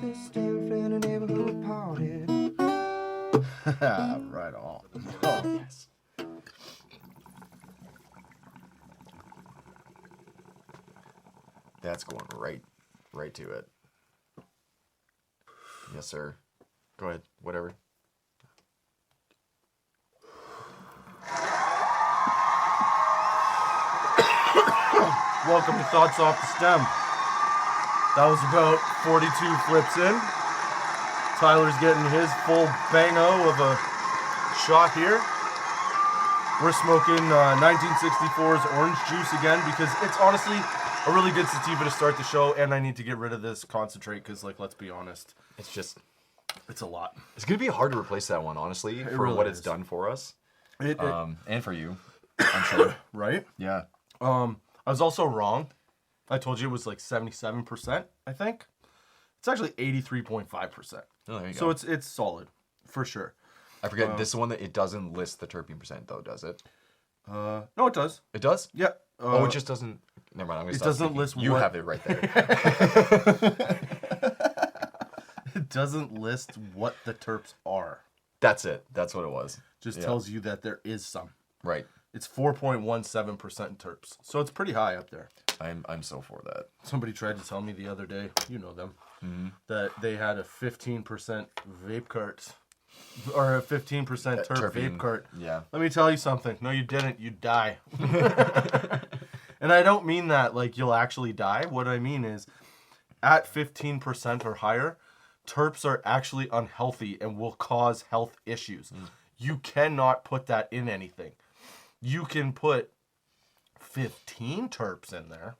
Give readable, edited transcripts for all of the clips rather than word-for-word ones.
the stem, friendly neighborhood party. Right on. Oh, yes. That's going right to it. Yes, sir. Go ahead. Whatever. Welcome to Thoughts Off the Stem. That was about 42 flips in. Tyler's getting his full bang-o of a shot here. We're smoking 1964's orange juice again because it's honestly a really good sativa to start the show, and I need to get rid of this concentrate because, like, let's be honest, it's a lot. It's gonna be hard to replace that one, honestly, for really what is. it's done for us, It, and for you, I'm sure. right? Yeah. I was also wrong. I told you it was like 77%, I think. It's actually 83.5%. Oh, there you So go. it's solid, for sure. I forget this is one that it doesn't list the terpene percent though, does it? No, it does. It does? Yeah. Oh, it just doesn't. Never mind. I'm gonna it stop doesn't speaking. list You what- have it right there. It doesn't list what the terps are. That's it. That's what it was. Just Yeah. tells you that there is some. Right. It's 4.17% terps. So it's pretty high up there. I'm so for that. Somebody tried to tell me the other day, you know them, that they had a 15% vape cart. Or a 15% terp vape cart. Yeah. Let me tell you something. No, you didn't. You die. And I don't mean that like you'll actually die. What I mean is at 15% or higher, terps are actually unhealthy and will cause health issues. You cannot put that in anything. You can put 15 terps in there.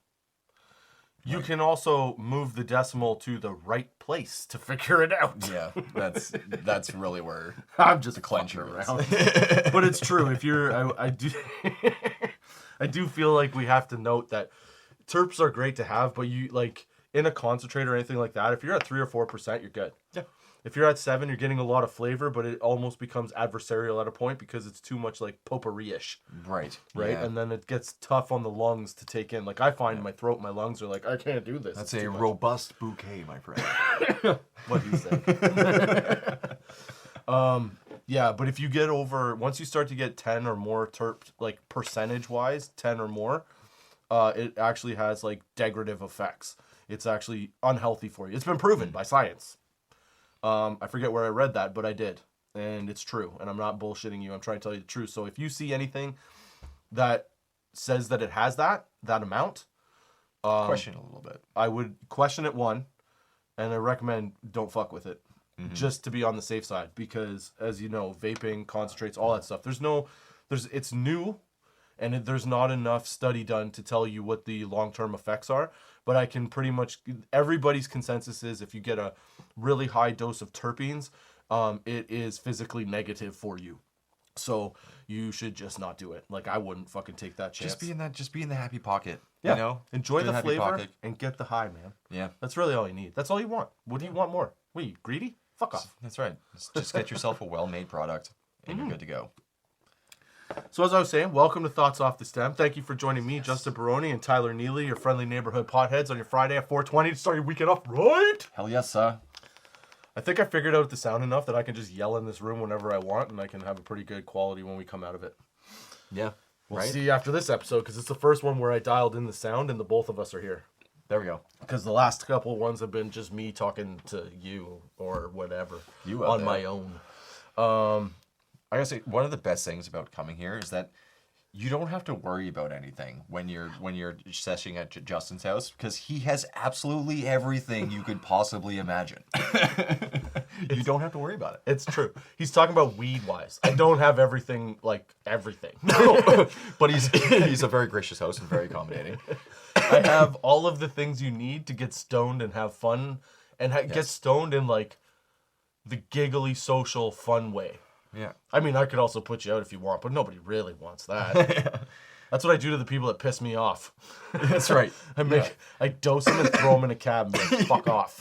You can also move the decimal to the right place to figure it out. Yeah. That's really where I'm just clencher fucking is. around. But it's true. If you're, I do, I do feel like we have to note that terps are great to have, but you like in a concentrate or anything like that. If you're at 3 or 4%, you're good. Yeah. If you're at 7, you're getting a lot of flavor, but it almost becomes adversarial at a point because it's too much like potpourri-ish. Right. Right. Yeah. And then it gets tough on the lungs to take in. Like I find my throat, my lungs are like, I can't do this. That's It's a too much. robust bouquet, my friend. What do you say? Yeah, but if you get over, once you start to get 10 or more terp, like percentage-wise, 10 or more, it actually has like degradative effects. It's actually unhealthy for you. It's been proven by science. I forget where I read that, but I did. And it's true. And I'm not bullshitting you. I'm trying to tell you the truth. So if you see anything that says that it has that amount, Question a little bit. I would question it, one, and I recommend don't fuck with it. Just to be on the safe side, because as you know, vaping, concentrates, all that stuff. It's new, and there's not enough study done to tell you what the long-term effects are. But I can pretty much, everybody's consensus is if you get a really high dose of terpenes, it is physically negative for you. So you should just not do it. Like I wouldn't fucking take that chance. Just be in the happy pocket. Yeah. You know? Enjoy Do the happy flavor pocket. and get the high, man. Yeah. That's really all you need. That's all you want. What do you want more? What are you, greedy? Fuck off. That's right. Just get yourself a well-made product, and you're good to go. So as I was saying, welcome to Thoughts Off the Stem. Thank you for joining me, Justin Barone, and Tyler Neely, your friendly neighborhood potheads on your Friday at 4:20 to start your weekend off right. Hell yes, sir. I think I figured out the sound enough that I can just yell in this room whenever I want, and I can have a pretty good quality when we come out of it. Yeah. We'll right? see after this episode, because it's the first one where I dialed in the sound, and the both of us are here. There we go. Because the last couple ones have been just me talking to you or whatever You out on there. my own. I gotta say, one of the best things about coming here is that you don't have to worry about anything when you're seshing at Justin's house, because he has absolutely everything you could possibly imagine. You don't have to worry about it. It's true. He's talking about weed-wise. I don't have everything, like, everything. But he's a very gracious host and very accommodating. I have all of the things you need to get stoned and have fun, and get stoned in, like, the giggly, social, fun way. Yeah. I mean, I could also put you out if you want, but nobody really wants that. That's what I do to the people that piss me off. That's right. I dose them and throw them in a cab and be like, fuck off.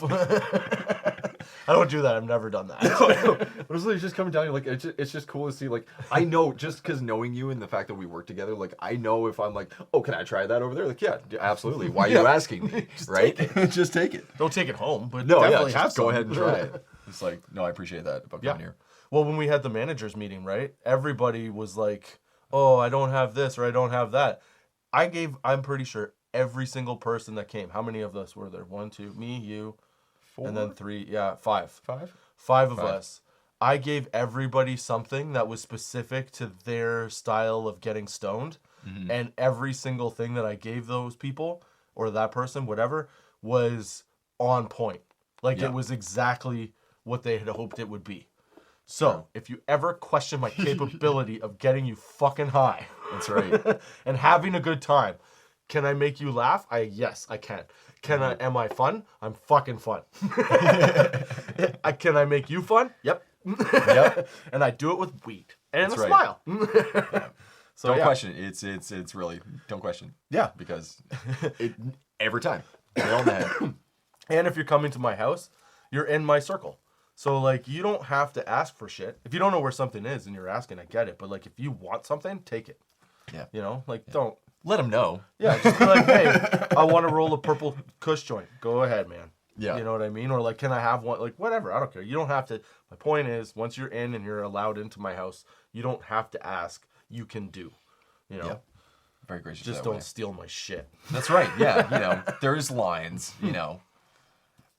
I don't do that. I've never done that. Honestly, it's just coming down. Like it's just cool to see. Like I know just because knowing you and the fact that we work together. Like I know if I'm like, oh, can I try that over there? Like yeah, absolutely. Why are you asking me? Right? Just take it. Don't take it home, but No, definitely yeah, have just go some. ahead and try it. It's like no, I appreciate that about coming here. Well, when we had the managers meeting, right? Everybody was like, "Oh, I don't have this or I don't have that." I'm pretty sure every single person that came. How many of us were there? 1, 2, me, you, 4? and then 3. Yeah, 5. 5? 5 of us. I gave everybody something that was specific to their style of getting stoned, and every single thing that I gave those people or that person, whatever, was on point. Like it was exactly what they had hoped it would be. So, if you ever question my capability of getting you fucking high, That's right. and having a good time, can I make you laugh? Yes, I can. Am I fun? I'm fucking fun. Can I make you fun? Yep. Yep. And I do it with weed and That's a right. smile. So Don't question it. It's really don't question. Yeah. Because every time. Nail on the head. And if you're coming to my house, you're in my circle. So, like, you don't have to ask for shit. If you don't know where something is and you're asking, I get it. But, like, if you want something, take it. Yeah. You know? Like, don't. Let them know. Yeah, just be like, hey, I want to roll a purple kush joint. Go ahead, man. Yeah. You know what I mean? Or, like, can I have one? Like, whatever. I don't care. You don't have to. My point is, once you're in and you're allowed into my house, you don't have to ask. You can do. You know? Yeah. Very gracious. Just that don't way. steal my shit. That's right. Yeah. You know, there's lines, you know.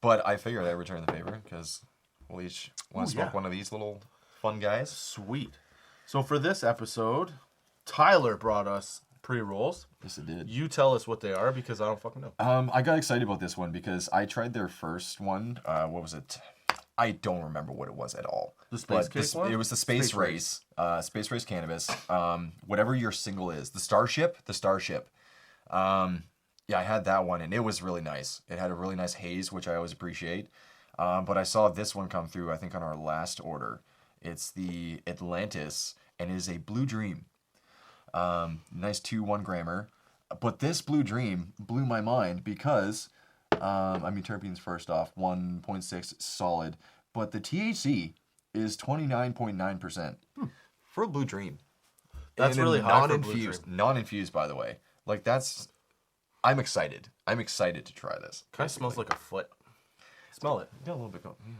But I figured I'd return the favor because we'll each want to smoke one of these little fun guys. Sweet. So for this episode, Tyler brought us pre-rolls. Yes, it did. You tell us what they are because I don't fucking know. I got excited about this one because I tried their first one. What was it? I don't remember what it was at all. The Space But Cake one? It was the Space Race. Space Race Cannabis. Whatever your single is. The Starship. Yeah, I had that one, and it was really nice. It had a really nice haze, which I always appreciate. But I saw this one come through, I think, on our last order. It's the Atlantis, and it is a Blue Dream. Nice 2 1-grammer. But this Blue Dream blew my mind because, terpenes first off, 1.6 solid. But the THC is 29.9%. For a Blue Dream. That's And really high for Blue non-infused. Dream. Non-infused, by the way. Like, that's... I'm excited. I'm excited to try this. Kind of smells like a foot. Smell it. Yeah, a little bit. Yeah. You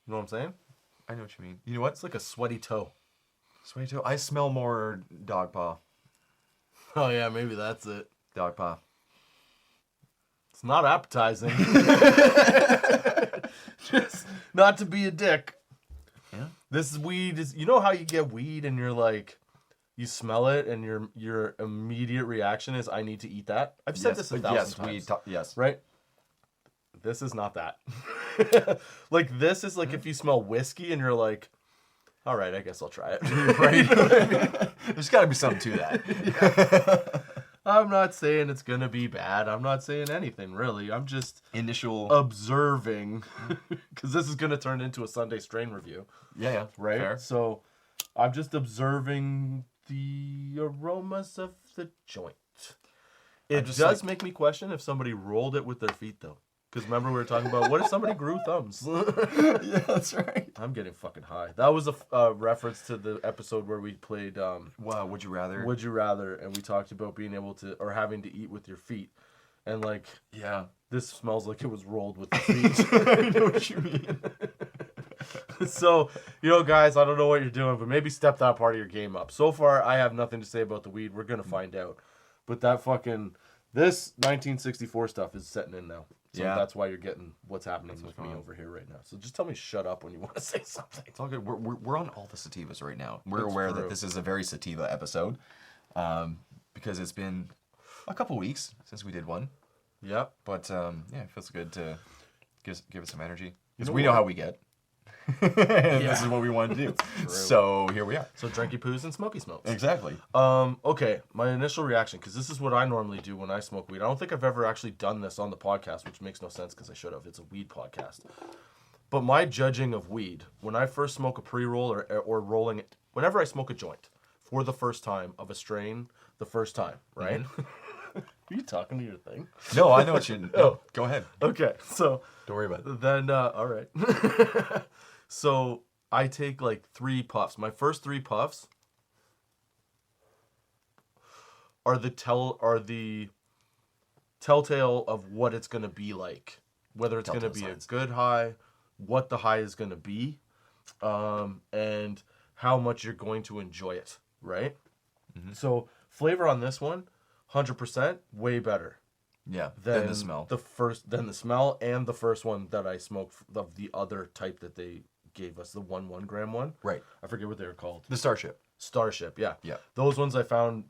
know what I'm saying? I know what you mean. You know what? It's like a sweaty toe. Sweaty toe. I smell more dog paw. Oh, yeah, maybe that's it. Dog paw. It's not appetizing. Just not to be a dick. Yeah. This weed is... You know how you get weed and you're like... You smell it, and your immediate reaction is, "I need to eat that." I've said this 1,000 times. Yes. Right? This is not that. Like, this is like if you smell whiskey and you're like, "All right, I guess I'll try it." Right. There's got to be something to that. I'm not saying it's gonna be bad. I'm not saying anything really. I'm just Initial observing, because this is gonna turn into a Sunday strain review. Yeah. Right. Fair. So, I'm just observing the aromas of the joint. It does make me question if somebody rolled it with their feet, though. Because remember we were talking about, what if somebody grew thumbs? Yeah, that's right. I'm getting fucking high. That was a reference to the episode where we played Wow, would you rather? Would You Rather, and we talked about being able to, or having to eat with your feet. And like, Yeah. this smells like it was rolled with the feet. I know what you mean. So, you know, guys, I don't know what you're doing, but maybe step that part of your game up. So far, I have nothing to say about the weed. We're going to find out. But this 1964 stuff is setting in now. So that's why you're getting what's happening with me over here right now. So just tell me shut up when you want to say something. It's all good. We're on all the sativas right now. We're aware that this is a very sativa episode because it's been a couple weeks since we did one. Yeah. But, it feels good to give us some energy. Because we know how we get. This is what we want to do. So here we are. So drinky poos and smoky smokes. Exactly. Okay, my initial reaction, because this is what I normally do when I smoke weed. I don't think I've ever actually done this on the podcast, which makes no sense because I should have. It's a weed podcast. But my judging of weed, when I first smoke a pre-roll or rolling it, whenever I smoke a joint for the first time of a strain, the first time, right? Are you talking to your thing? No, I know what you. No, go ahead. Okay, so Don't worry about it. then, all right. So I take like 3 puffs. My first 3 puffs are the telltale of what it's gonna be like. Whether it's gonna be a good high, what the high is gonna be, and how much you're going to enjoy it. Right. Mm-hmm. So flavor on this one, 100% way better. Yeah. Than the smell. Than the smell and the first one that I smoked of the other type that they gave us, the 1 gram one. Right. I forget what they were called. The Starship. Starship, yeah. Yeah. Those ones I found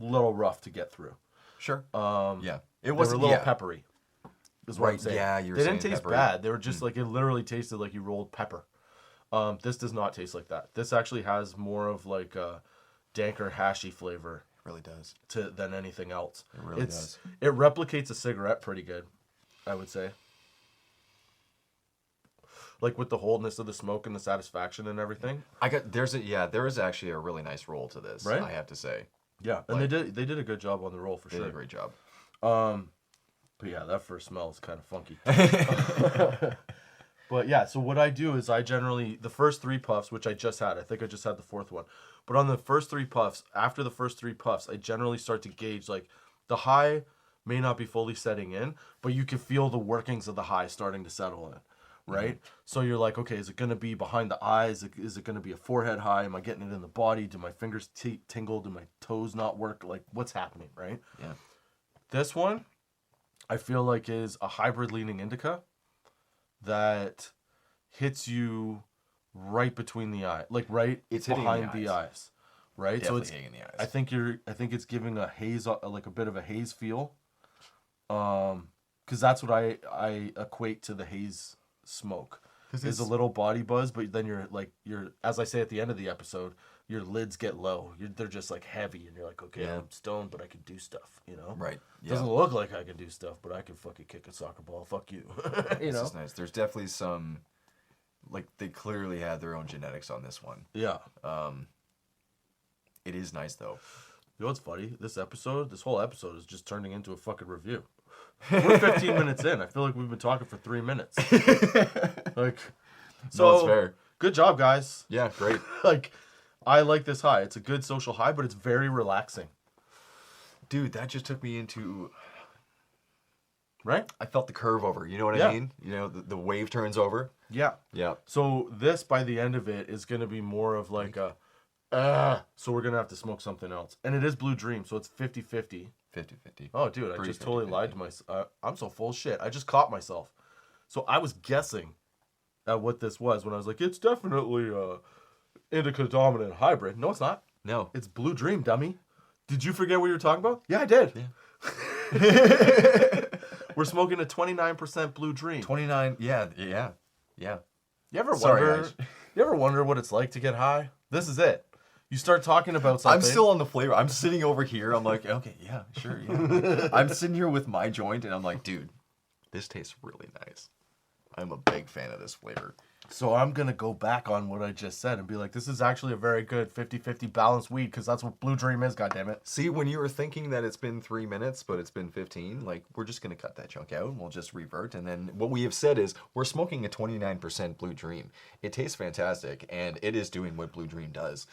a little rough to get through. Sure. Yeah. It was a little peppery. Is what I'm saying. Yeah, you were They saying didn't taste peppery. bad. They were just like, it literally tasted like you rolled pepper. This does not taste like that. This actually has more of like a danker, hashy flavor. It really does. Than anything else. It really does. It replicates a cigarette pretty good, I would say. Like with the wholeness of the smoke and the satisfaction and everything. There is actually a really nice roll to this, right? I have to say. Yeah, and they did a good job on the roll for sure. They did a great job. But yeah, that first smell is kind of funky. But yeah, so what I do is I generally, the first 3 puffs, which I just had, I think I just had the 4th one. But on the first 3 puffs, after the first 3 puffs, I generally start to gauge, like, the high may not be fully setting in, but you can feel the workings of the high starting to settle in, right? Mm-hmm. So you're like, okay, is it going to be behind the eyes? Is it going to be a forehead high? Am I getting it in the body? Do my fingers tingle? Do my toes not work? Like, what's happening, right? Yeah. This one, I feel like is a hybrid leaning indica that hits you right between the eye, like it's behind the eyes, right? Definitely so it's hitting the eyes. I think it's giving a haze, like a bit of a haze feel, because that's what I equate to the haze smoke. Is a little body buzz, but then you're as I say at the end of the episode, your lids get low. They're just like heavy, and you're like, okay, yeah. I'm stoned, but I can do stuff, you know? Right. Yeah. Doesn't look like I can do stuff, but I can fucking kick a soccer ball. Fuck you. You know? This is nice. There's definitely some, like, they clearly had their own genetics on this one. Yeah. It is nice, though. You know what's funny? This whole episode is just turning into a fucking review. We're 15 minutes in. I feel like we've been talking for 3 minutes. Like, so no, it's fair. Good job, guys. Yeah, great. Like, I like this high. It's a good social high, but it's very relaxing. Dude, that just took me into... Right? I felt the curve over. You know what I mean? You know, the wave turns over. Yeah. Yeah. So this, by the end of it, is going to be more of like a... so we're going to have to smoke something else. And it is Blue Dream, so it's 50-50. 50-50. Oh, dude, I just totally lied to myself. I'm so full of shit. I just caught myself. So I was guessing at what this was when I was like, it's definitely indica dominant hybrid. No, it's not. No. It's Blue Dream, dummy. Did you forget what you were talking about? Yeah, I did. Yeah. We're smoking a 29% Blue Dream. 29. Yeah. You ever wonder what it's like to get high? This is it. You start talking about something. I'm still on the flavor. I'm sitting over here. I'm like, okay, yeah, sure, yeah. I'm sitting here with my joint, and I'm like, dude, this tastes really nice. I'm a big fan of this flavor. So I'm going to go back on what I just said and be like, this is actually a very good 50-50 balanced weed, because that's what Blue Dream is, goddammit. See, when you were thinking that it's been 3 minutes, but it's been 15, like, we're just going to cut that chunk out, and we'll just revert. And then what we have said is, we're smoking a 29% Blue Dream. It tastes fantastic, and it is doing what Blue Dream does.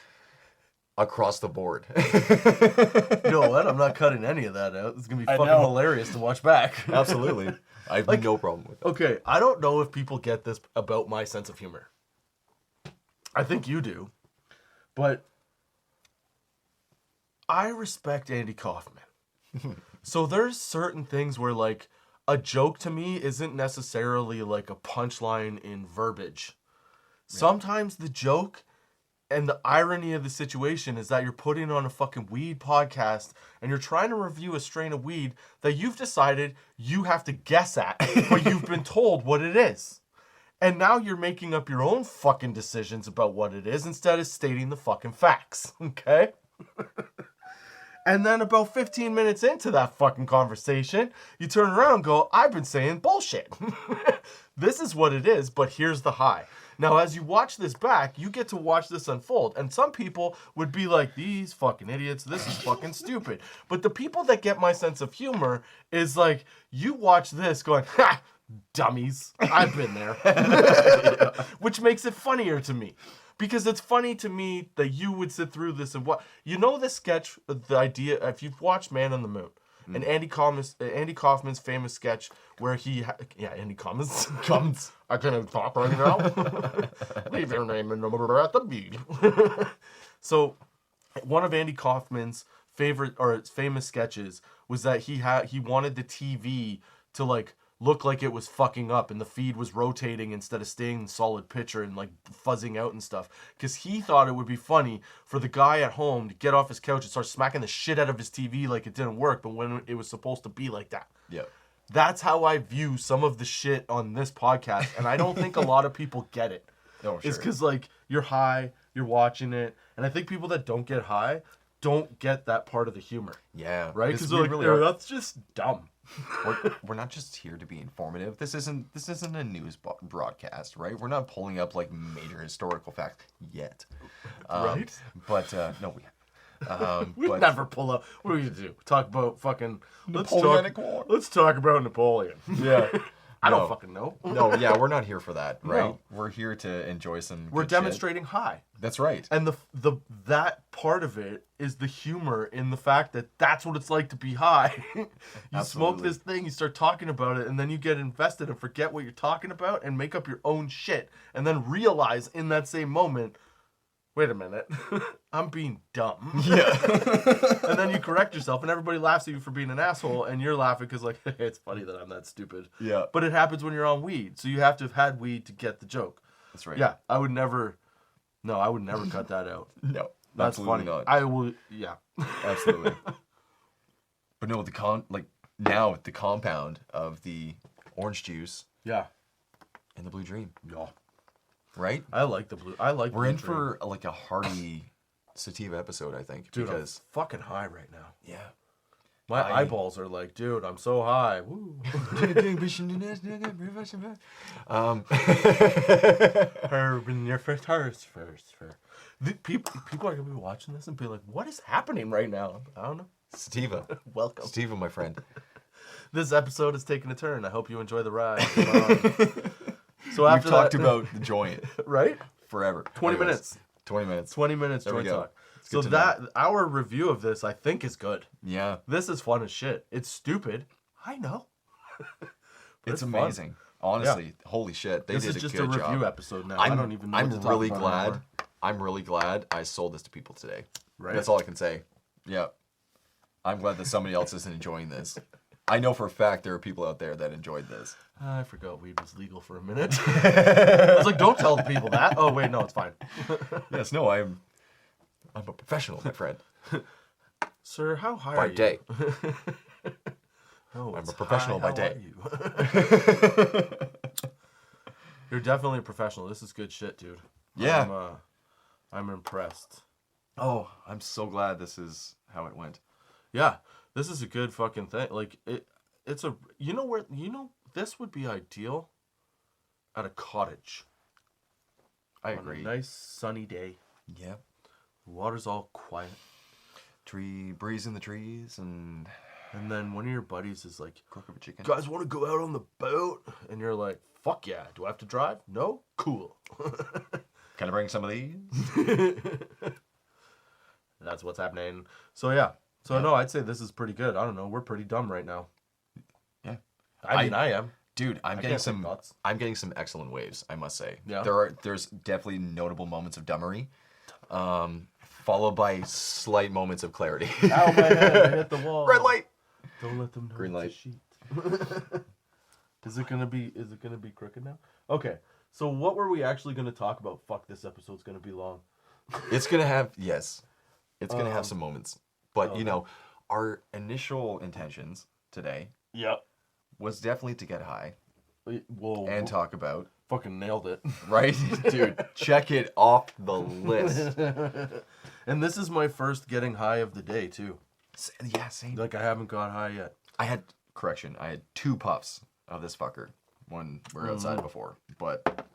Across the board. You know what? I'm not cutting any of that out. It's going to be fucking hilarious to watch back. Absolutely. I have no problem with it. Okay, I don't know if people get this about my sense of humor. I think you do. But I respect Andy Kaufman. So there's certain things where, like, a joke to me isn't necessarily like a punchline in verbiage. Yeah. Sometimes the joke and the irony of the situation is that you're putting on a fucking weed podcast and you're trying to review a strain of weed that you've decided you have to guess at, but you've been told what it is. And now you're making up your own fucking decisions about what it is instead of stating the fucking facts, okay? And then about 15 minutes into that fucking conversation, you turn around and go, I've been saying bullshit. This is what it is, but here's the high. Now, as you watch this back, you get to watch this unfold. And some people would be like, these fucking idiots, this is fucking stupid. But the people that get my sense of humor is like, you watch this going, ha, dummies, I've been there. Which makes it funnier to me. Because it's funny to me that you would sit through this and what... You know the sketch, the idea, if you've watched Man on the Moon, and Andy Kaufman's famous sketch where Andy Kaufman's comes. I can't talk right now. Leave your name and number at the beat. So, one of Andy Kaufman's famous sketches was that he wanted the TV to like look like it was fucking up and the feed was rotating instead of staying in solid picture and like fuzzing out and stuff, because he thought it would be funny for the guy at home to get off his couch and start smacking the shit out of his TV like it didn't work, but when it was supposed to be like that. Yeah. That's how I view some of the shit on this podcast, and I don't think a lot of people get it. Oh, sure. It's because like you're high, you're watching it, and I think people that don't get high don't get that part of the humor. Yeah. Right? Because we they're like, really "Oh, are. that's just dumb." We're not just here to be informative. This isn't a news broadcast, right? We're not pulling up like major historical facts yet. Right? But no, we We'd never pull up. What are we gonna do? Talk about fucking Napoleonic War. Let's talk about Napoleon. Yeah. I No. don't fucking know. No, yeah, we're not here for that, right? No. We're here to enjoy some. We're good demonstrating high. shit. That's right. And that part of it is the humor in the fact that that's what it's like to be high. You smoke Absolutely. this thing, you start talking about it, and then you get invested and forget what you're talking about and make up your own shit. And then realize in that same moment, wait a minute, I'm being dumb. Yeah. And then you correct yourself, and everybody laughs at you for being an asshole, and you're laughing because, like, it's funny that I'm that stupid. Yeah. But it happens when you're on weed, so you have to have had weed to get the joke. That's right. Yeah, I would never cut that out. No. That's absolutely funny. not. I will, yeah. Absolutely. But no, the compound of the orange juice Yeah. and the blue dream, Yeah. right? I like the blue. I like We're blue in dream. for like a hearty sativa episode, I think, Dude, because I'm fucking high right now. yeah. My I- eyeballs are like, dude, I'm so high. Woo. People are gonna be watching this and be like, what is happening right now? I don't know. Sativa. Welcome. Sativa, my friend. This episode is taking a turn. I hope you enjoy the ride. So We've after talked that, about the joint right? forever. 20 Anyways, minutes. 20 minutes. 20 minutes There we joint go. talk. It's So good to know. our review of this, I think, is good. Yeah. This is fun as shit. It's stupid. I know. But It's fun. amazing. Honestly, holy shit. They This did is a just good a review job. episode now. I don't even know I'm what to talk really about glad. anymore. I'm really glad I sold this to people today. Right. That's all I can say. Yeah. I'm glad that somebody else isn't enjoying this. I know for a fact there are people out there that enjoyed this. I forgot weed was legal for a minute. I was like, don't tell the people that. Oh, wait, no, it's fine. Yes, no, I'm a professional, my friend. Sir, how high By are you? day. Oh, I'm it's a professional high. by How day. are you? You're definitely a professional. This is good shit, dude. Yeah. I'm impressed. Oh, I'm so glad this is how it went. Yeah, this is a good fucking thing. Like it's a this would be ideal at a cottage I on agree. a nice sunny day. Yeah. The water's all quiet, Tree breeze in the trees and and then one of your buddies is like, croak of a chicken. "Guys, want to go out on the boat?" And you're like, "Fuck yeah! Do I have to drive? No, cool." Can I bring some of these? That's what's happening. So yeah. So no, I'd say this is pretty good. I don't know. We're pretty dumb right now. Yeah. I mean, I am. Dude, I'm I getting can't take some. thoughts. I'm getting some excellent waves. I must say. Yeah. There's definitely notable moments of dumbery, followed by slight moments of clarity. Ow, my head! I hit the wall. Red light. Don't let them know. Green light. it's a sheet. Is it gonna be crooked now? Okay. So what were we actually gonna talk about? Fuck, this episode's gonna be long. It's gonna have It's gonna have some moments, but okay. you know, our initial intentions today Yep. was definitely to get high Whoa. and talk about. Fucking nailed it. Right, dude. Check it off the list. And this is my first getting high of the day too. Yeah, same. Like I haven't got high yet. I had 2 puffs of this fucker when we were outside before, but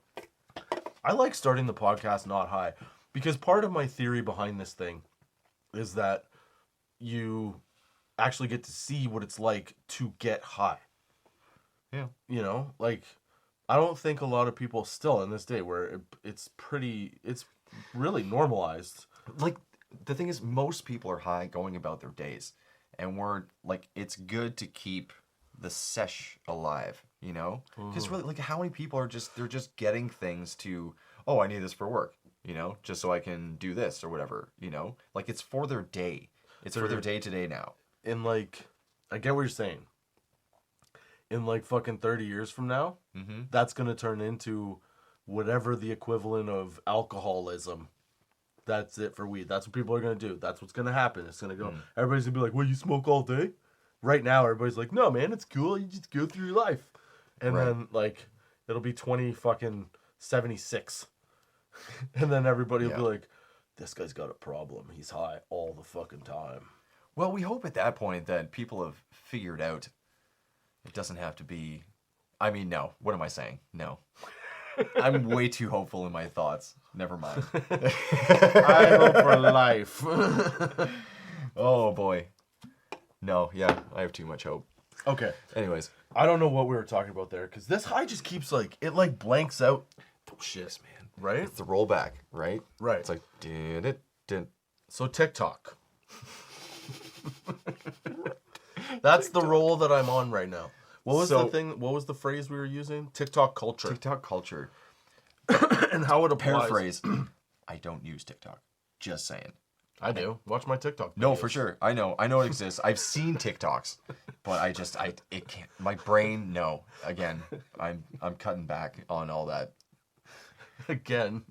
I like starting the podcast not high because part of my theory behind this thing is that you actually get to see what it's like to get high. Yeah. You know, like I don't think a lot of people still in this day where it's really normalized. Like, the thing is, most people are high going about their days. And we're, like, it's good to keep the sesh alive, you know? Because really, like, how many people are they're just getting things to, oh, I need this for work, you know? Just so I can do this or whatever, you know? Like, it's for their day. It's for their day-to-day now. In, like, I get what you're saying. In, like, fucking 30 years from now, that's going to turn into whatever the equivalent of alcoholism. That's it for weed. That's what people are going to do. That's what's going to happen. It's going to go. Everybody's going to be like, well, you smoke all day? Right now, everybody's like, no, man, it's cool. You just go through your life. And then, like, it'll be 76. And then everybody will be like, this guy's got a problem. He's high all the fucking time. Well, we hope at that point that people have figured out it doesn't have to be... I mean, no. What am I saying? No. I'm way too hopeful in my thoughts. Never mind. I hope for life. Oh, boy. No, yeah. I have too much hope. Okay. Anyways. I don't know what we were talking about there, because this high just keeps, like, it, like, blanks out. Oh, shit, man. Right? It's the rollback, right? Right. It's like... Dun. So, TikTok. That's the role that I'm on right now. What was the thing? What was the phrase we were using? TikTok culture. TikTok culture. And how it applies. Paraphrase. I don't use TikTok. Just saying. I do. Watch my TikTok videos. No, for sure. I know it exists. I've seen TikToks, but it can't. My brain, no. Again, I'm cutting back on all that. Again,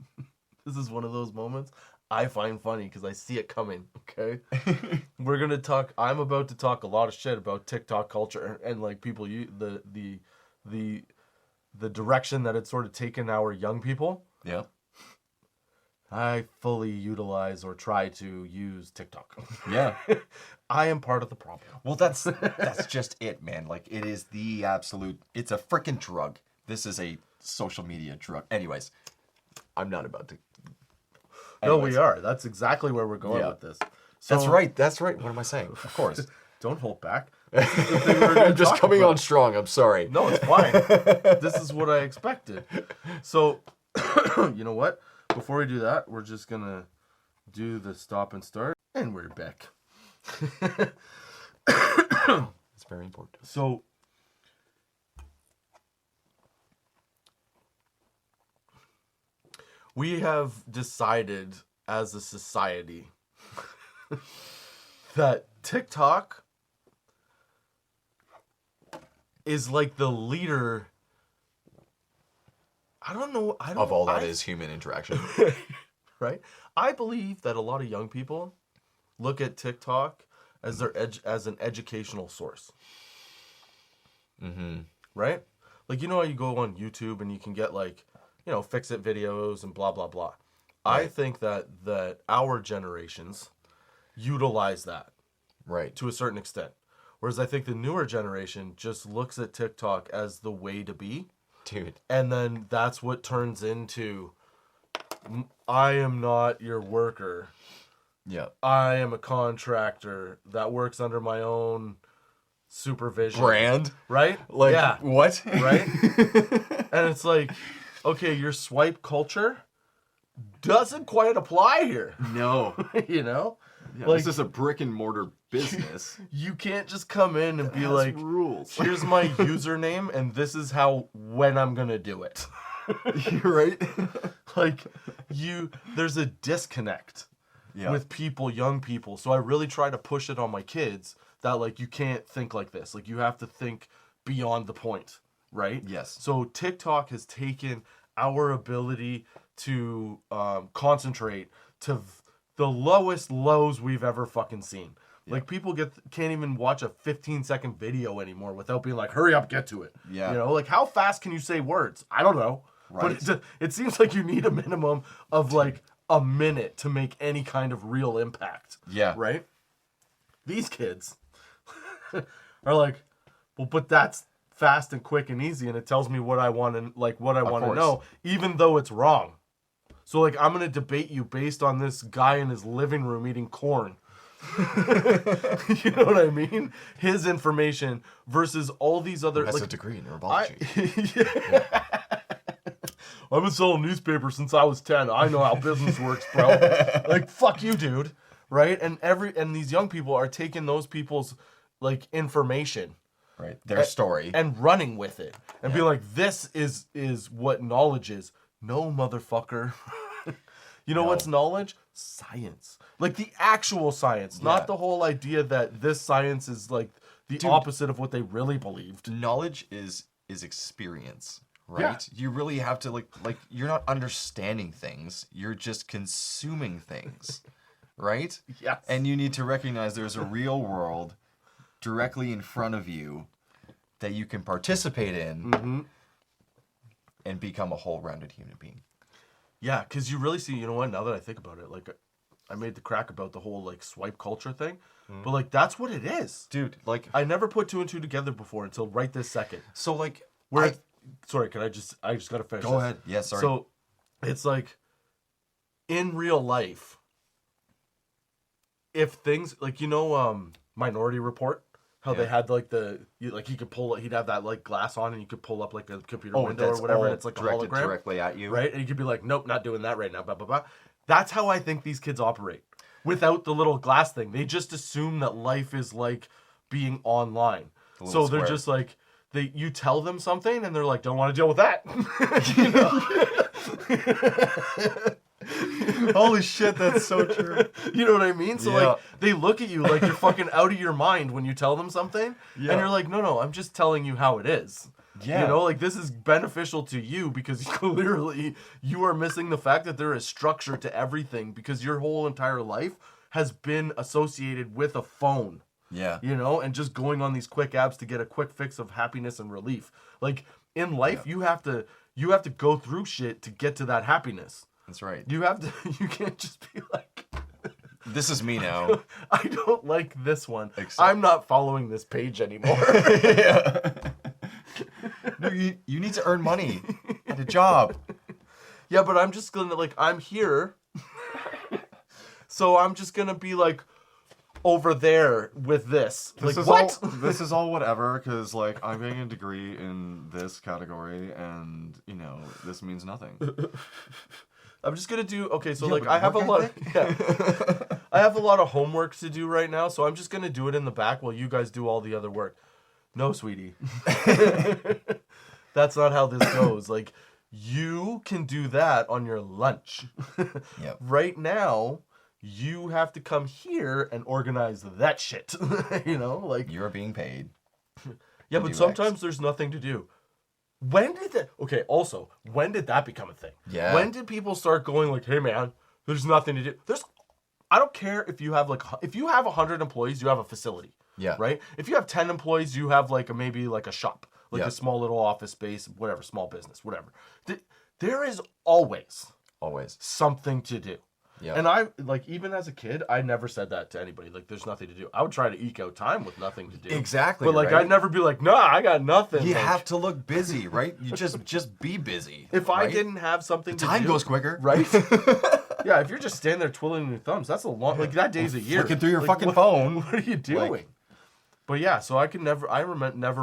this is one of those moments I find funny because I see it coming. Okay, I'm about to talk a lot of shit about TikTok culture and like people the direction that it's sort of taken our young people. Yeah. I fully utilize or try to use TikTok. Yeah. I am part of the problem. Well, that's just it, man. Like, it is the absolute... It's a freaking drug. This is a social media drug. Anyways, I'm not about to... No, we are. That's exactly where we're going with this. So, That's right. What am I saying? Of course. Don't hold back. I'm just coming on strong. I'm sorry. No, it's fine. This is what I expected. So, you know what? Before we do that, we're just going to do the stop and start. And we're back. It's very important. So, we have decided as a society that TikTok is like the leader. Of all that is human interaction. Right? I believe that a lot of young people look at TikTok as as an educational source. Mm-hmm. Right? Like, you know how you go on YouTube and you can get like, you know, fix-it videos and blah, blah, blah. Right. I think that our generations utilize that. Right. To a certain extent. Whereas I think the newer generation just looks at TikTok as the way to be. Dude. And then that's what turns into, I am not your worker. Yeah. I am a contractor that works under my own supervision. Brand? Right? Like, yeah. what? Right? And it's like, okay, your swipe culture doesn't quite apply here. No. You know? Yeah, like, this is a brick and mortar business. You can't just come in and be like, rules. Here's my username and this is when I'm going to do it. You're right. Like, there's a disconnect with people, young people. So I really try to push it on my kids that, like, you can't think like this. Like, you have to think beyond the point, right? Yes. So TikTok has taken our ability to concentrate to the lowest lows we've ever fucking seen. Yeah. Like, people can't even watch a 15-second video anymore without being like, hurry up, get to it. Yeah. You know, like, how fast can you say words? I don't know. Right. But it seems like you need a minimum of, like, a minute to make any kind of real impact. Yeah. Right? These kids are like, well, but that's fast and quick and easy, and it tells me what I want to, like, what I want to know, even though it's wrong. So like I'm gonna debate you based on this guy in his living room eating corn. You know what I mean? His information versus all these other Has like a degree in herbology. I've been selling newspapers since I was 10. I know how business works, bro. Like, fuck you, dude. Right? And these young people are taking those people's like information, Right. Their story. and running with it and being like, this is what knowledge is. No, motherfucker. You know what's knowledge? Science. Like the actual science, not the whole idea that this science is like the opposite of what they really believed. Knowledge is experience, right? You really have to like you're not understanding things, you're just consuming things, right? Yes. And you need to recognize there's a real world directly in front of you that you can participate in and become a whole-rounded human being. Yeah, because you really see, you know what, now that I think about it, like I made the crack about the whole like swipe culture thing, but like that's what it is. Dude, like I never put two and two together before until right this second. so like Where sorry, I just gotta finish go this. ahead. Yeah, sorry. So it's like in real life, if things like Minority Report, how they had like he could pull he'd have that like glass on and you could pull up like a computer window or whatever and it's like a directed hologram directly at you. right, and you could be like, nope, not doing that right now, blah blah blah. That's how I think these kids operate without the little glass thing. They just assume that life is like being online, so they're square. just like you tell them something and they're like, don't want to deal with that. Holy shit, that's so true. You know what I mean? So like they look at you like you're fucking out of your mind when you tell them something, and you're like, no, I'm just telling you how it is. Yeah. You know, like this is beneficial to you because clearly you are missing the fact that there is structure to everything because your whole entire life has been associated with a phone. Yeah. You know, and just going on these quick apps to get a quick fix of happiness and relief. Like in life, you have to go through shit to get to that happiness. That's right. You can't just be like, This is me now. I don't like this one. Except- I'm not following this page anymore. No, you need to earn money at a job. Yeah, but I'm just gonna I'm here. So I'm just gonna be like over there with this. This like is what? This is all whatever, because like I'm getting a degree in this category, and this means nothing. I'm just gonna do so Yeah, like but I have a work lot. I have a lot of homework to do right now, so I'm just gonna do it in the back while you guys do all the other work. No, sweetie. That's not how this goes. Like you can do that on your lunch. Yep. Right now, you have to come here and organize that shit. Like You're being paid. yeah, do but X. sometimes there's nothing to do. When did that become a thing? Yeah. When did people start going like, hey man, there's nothing to do? I don't care if you have 100 employees, you have a facility. Yeah. Right? If you have 10 employees, you have maybe a shop, a small little office space, whatever, small business, whatever. There is always something to do. Yeah. And I even as a kid, I never said that to anybody. Like, there's nothing to do. I would try to eke out time with nothing to do. Exactly. But right? I'd never be like, nah, I got nothing. You Like, have to look busy, right? You just be busy. if right? I didn't have something to do, Time goes quicker, right? Yeah, if you're just standing there twiddling your thumbs, that's a long that day's a year. Looking through your fucking what, phone. What are you doing? But yeah, so I can never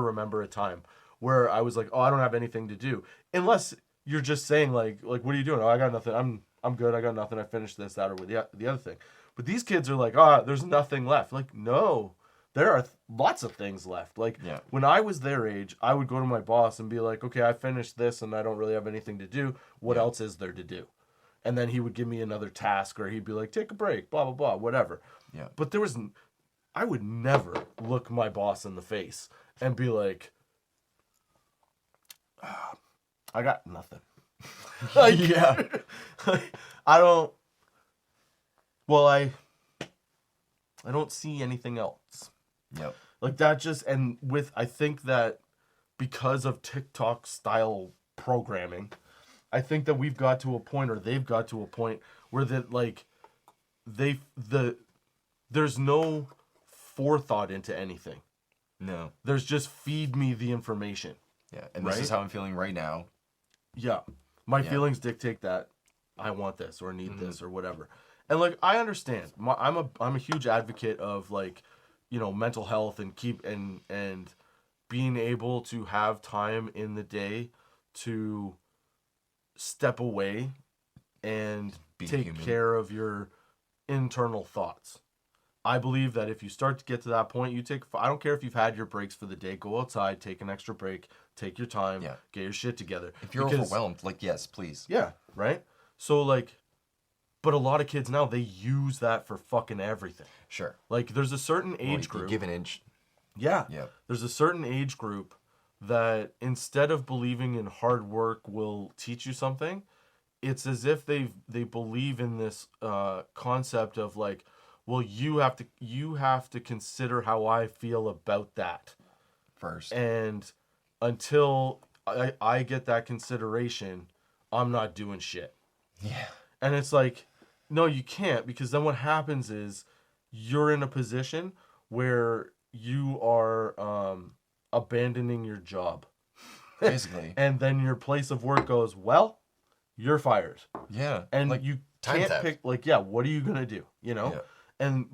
remember a time where I was like, oh, I don't have anything to do, unless you're just saying like what are you doing? Oh, I got nothing. I'm good. I got nothing. I finished this, that, or with the other thing. But these kids are like, there's nothing left. Like, no, there are lots of things left. Like, when I was their age, I would go to my boss and be like, okay, I finished this and I don't really have anything to do. What else is there to do? And then he would give me another task, or he'd be like, take a break, blah, blah, blah, whatever. Yeah. But I would never look my boss in the face and be like, I got nothing. Yeah. I don't see anything else. Yep. Like that I think that because of TikTok style programming, I think that we've got to a point, or they've got to a point where there's no forethought into anything. No. There's just feed me the information. Yeah. And this is how I'm feeling right now. Yeah. My feelings dictate that. I want this or need this or whatever. And like I understand. I'm a huge advocate of like, you know, mental health and and being able to have time in the day to step away and take care of your internal thoughts. I believe that if you start to get to that point, I don't care if you've had your breaks for the day, go outside, take an extra break, take your time, get your shit together. If you're overwhelmed, like, yes, please. Yeah, right? So, like, but a lot of kids now, they use that for fucking everything. Sure. Like, there's a certain age group. Give an inch. Yeah. Yeah. There's a certain age group that instead of believing in hard work will teach you something, it's as if they believe in this concept of like, well, you have to consider how I feel about that first. And until I get that consideration, I'm not doing shit. Yeah. And it's like, no, you can't, because then what happens is you're in a position where you are abandoning your job. Basically. And then your place of work goes, well, you're fired. Yeah. And like, you can't pick, like, yeah, what are you going to do? You know? Yeah.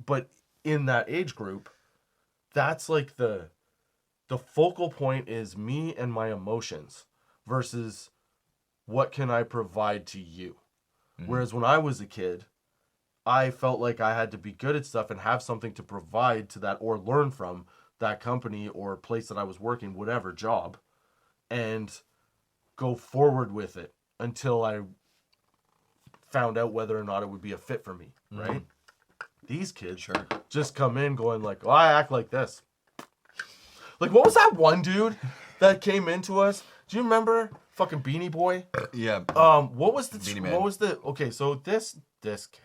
But in that age group, that's like the focal point is me and my emotions versus what can I provide to you? Mm-hmm. Whereas when I was a kid, I felt like I had to be good at stuff and have something to provide to that or learn from that company or place that I was working, whatever job, and go forward with it until I found out whether or not it would be a fit for me, right? Mm-hmm. These kids just come in going like, oh, I act like this. Like, what was that one dude that came into us? Do you remember fucking Beanie Boy? Yeah. What was the Beanie Man. What was the okay? So this kid,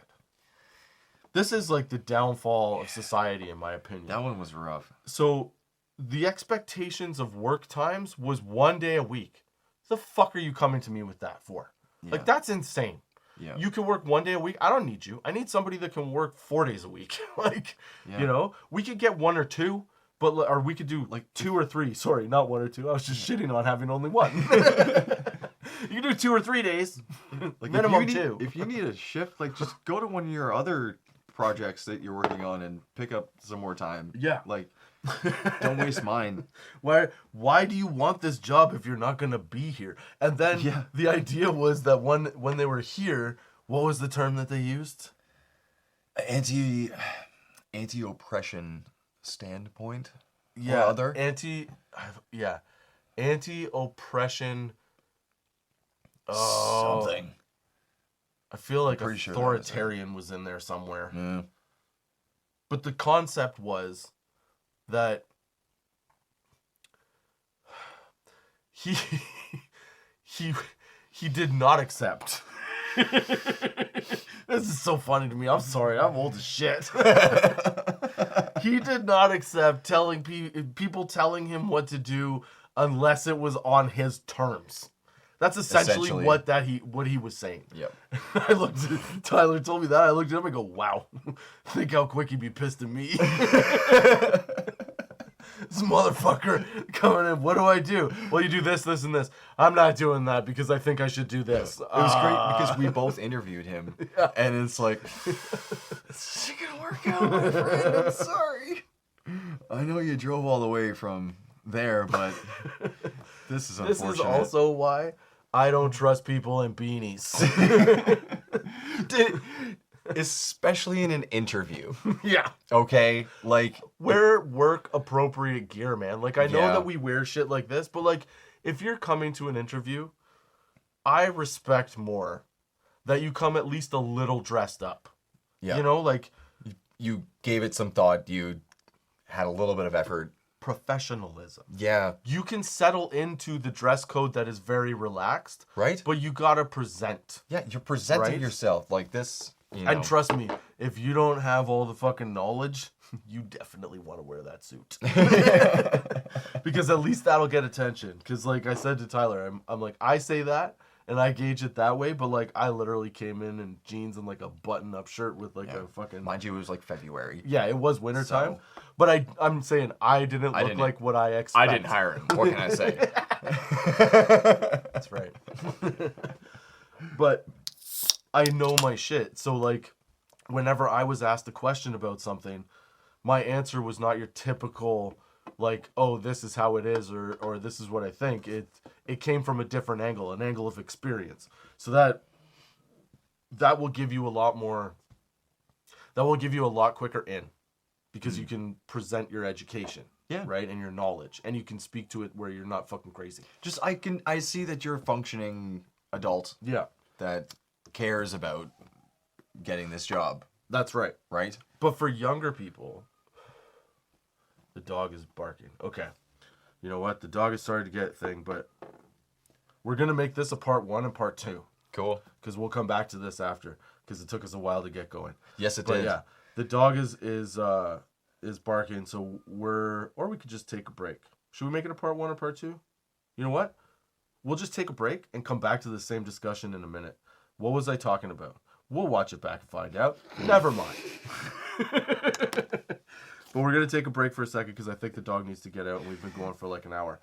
this is like the downfall of society, in my opinion. That one was rough. So the expectations of work times was 1 day a week. The fuck are you coming to me with that for? Yeah. Like, that's insane. Yeah. You can work 1 day a week. I don't need you. I need somebody that can work 4 days a week. Like, you know, we could get 1 or 2, or we could do like 2 or 3. Sorry, not 1 or 2. I was just shitting on having only 1. You can do 2 or 3 days. Like minimum 2. If you need a shift, like just go to one of your other projects that you're working on and pick up some more time. Yeah. Like, don't waste mine. Why do you want this job if you're not going to be here? And then the idea was that when they were here, what was the term that they used? Anti-oppression standpoint. Yeah. Or other. Anti-oppression. Something. I feel like authoritarian was in there somewhere. Yeah. But the concept was that he did not accept. This is so funny to me. I'm sorry. I'm old as shit. He did not accept telling people telling him what to do unless it was on his terms. That's essentially what he was saying. Yep. Tyler told me that. I looked at him and go, wow. Think how quick he'd be pissed at me. This motherfucker coming in. What do I do? Well, you do this, this, and this. I'm not doing that because I think I should do this. It was great because we both interviewed him. Yeah. And it's like, this isn't going to work out, my friend. I'm sorry. I know you drove all the way from there, but this is unfortunate. This is also why I don't trust people in beanies. Especially in an interview. Yeah. Okay? Like, wear work appropriate gear, man. Like, I know that we wear shit like this, but like, if you're coming to an interview, I respect more that you come at least a little dressed up. Yeah. You know, like, you gave it some thought, you had a little bit of effort. Professionalism. Yeah. You can settle into the dress code that is very relaxed. Right. But you gotta present. Yeah, you're presenting yourself like this. You know. And trust me, if you don't have all the fucking knowledge, you definitely want to wear that suit. Because at least that'll get attention. Because like I said to Tyler, I'm like, I say that and I gauge it that way, but like I literally came in jeans and like a button-up shirt with like a fucking... Mind you, it was like February. Yeah, it was wintertime. So... But I'm saying I didn't look like what I expected. I didn't hire him. What can I say? That's right. But I know my shit. So like, whenever I was asked a question about something, my answer was not your typical, like, oh, this is how it is, or this is what I think. It came from a different angle, an angle of experience. So that will give you a lot more. That will give you a lot quicker in, because you can present your education, right, and your knowledge, and you can speak to it where you're not fucking crazy. Just I see that you're a functioning adult. Yeah, That cares about getting this job, that's right. right? But for younger people, the dog is barking. Okay, you know what? The dog is starting to get thing, but we're gonna make this a part 1 and part 2. Cool. Because we'll come back to this after, because it took us a while to get going. Yes, it But did. yeah, the dog is barking, so or we could just take a break. Should we make it a part 1 or part 2? You know what? We'll just take a break and come back to the same discussion in a minute. What was I talking about? We'll watch it back and find out. Never mind. But we're gonna take a break for a second because I think the dog needs to get out, and we've been going for like an hour.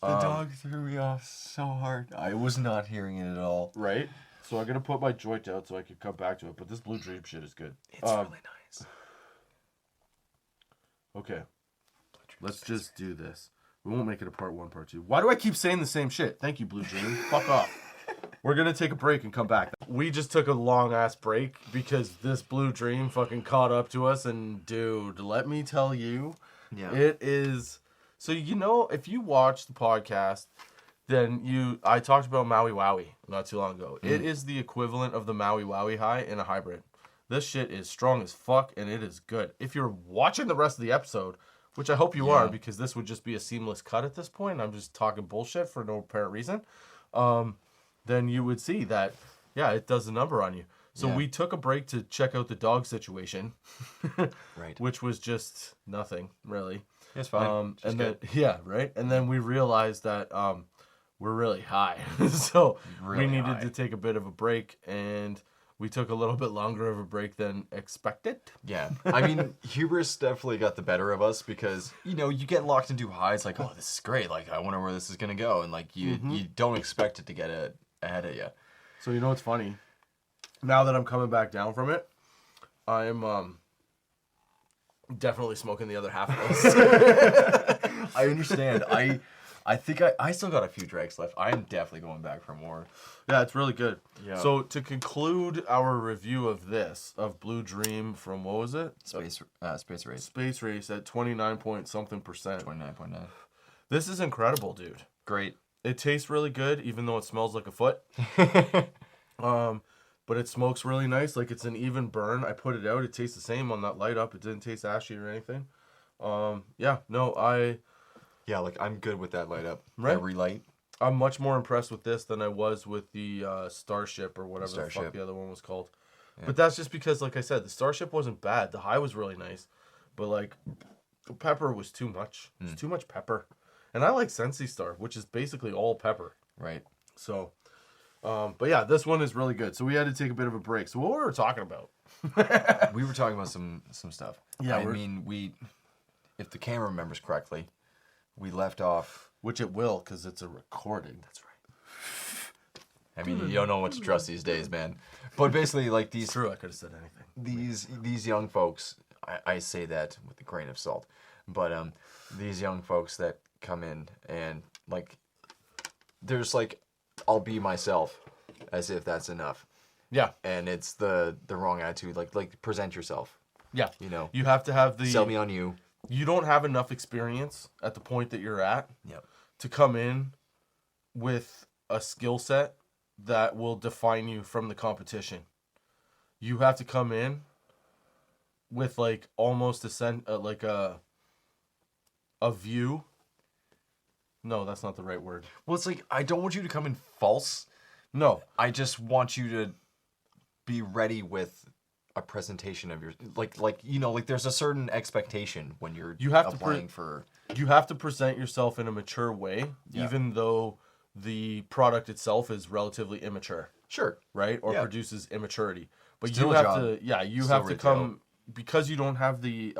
The dog threw me off so hard. I was not hearing it at all. Right? So I'm gonna put my joint out so I can come back to it. But this Blue Dream shit is good. It's really nice. Okay. Let's just do this. We won't make it a part 1, part 2. Why do I keep saying the same shit? Thank you, Blue Dream. Fuck off. We're gonna take a break and come back. We just took a long ass break because this Blue Dream fucking caught up to us, and dude, let me tell you, it is. So you know, if you watch the podcast, then I talked about Maui Wowie not too long ago. It is the equivalent of the Maui Wowie high in a hybrid. This shit is strong as fuck, and it is good. If you're watching the rest of the episode, which I hope you are, because this would just be a seamless cut at this point, I'm just talking bullshit for no apparent reason, then you would see that, it does a number on you. So we took a break to check out the dog situation, Right. which was just nothing, really. It's fine. And then, right? And then we realized that we're really high. So Really we needed high. to take a bit of a break, and we took a little bit longer of a break than expected. Yeah. I mean, hubris definitely got the better of us because, you get locked into highs like, oh, this is great. Like, I wonder where this is going to go. And, like, you don't expect it to get ahead of you. So you know what's funny? Now that I'm coming back down from it, I'm definitely smoking the other half of this. I understand. I think I still got a few drags left. I am definitely going back for more. Yeah, it's really good. Yeah. So to conclude our review of of Blue Dream from, what was it? Space Race. Space Race at 29 point something percent. 29.9. This is incredible, dude. Great. It tastes really good, even though it smells like a foot. But it smokes really nice. Like, it's an even burn. I put it out. It tastes the same on that light up. It didn't taste ashy or anything. Yeah, like I'm good with that light up. Right. Every light. I'm much more impressed with this than I was with the Starship or whatever the fuck Starship. the other one was called. Yeah. But that's just because, like I said, the Starship wasn't bad. The high was really nice. But, like, the pepper was too much. It's too much pepper. And I like Sensi Star, which is basically all pepper. Right. So, but yeah, this one is really good. So we had to take a bit of a break. So what were we talking about? We were talking about some stuff. Yeah, I mean, if the camera remembers correctly, we left off. Which it will, because it's a recording. That's right. I mean, you don't know what to trust these days, man. But basically, like It's true, I could have said anything. these young folks, I say that with a grain of salt, but these young folks that come in and, like, there's like, I'll be myself, as if that's enough. Yeah. And it's the wrong attitude. Like present yourself. Yeah. You You have to have the... sell me on you. You don't have enough experience at the point that you're at to come in with a skill set that will define you from the competition. You have to come in with, like, almost a view. No, that's not the right word. Well, it's like, I don't want you to come in false. No. I just want you to be ready with a presentation of your, like there's a certain expectation when you're applying for. You have to present yourself in a mature way, even though the product itself is relatively immature. Sure. Right? Or produces immaturity. But Still you a have job. to, you Still have to retail. come, because you don't have the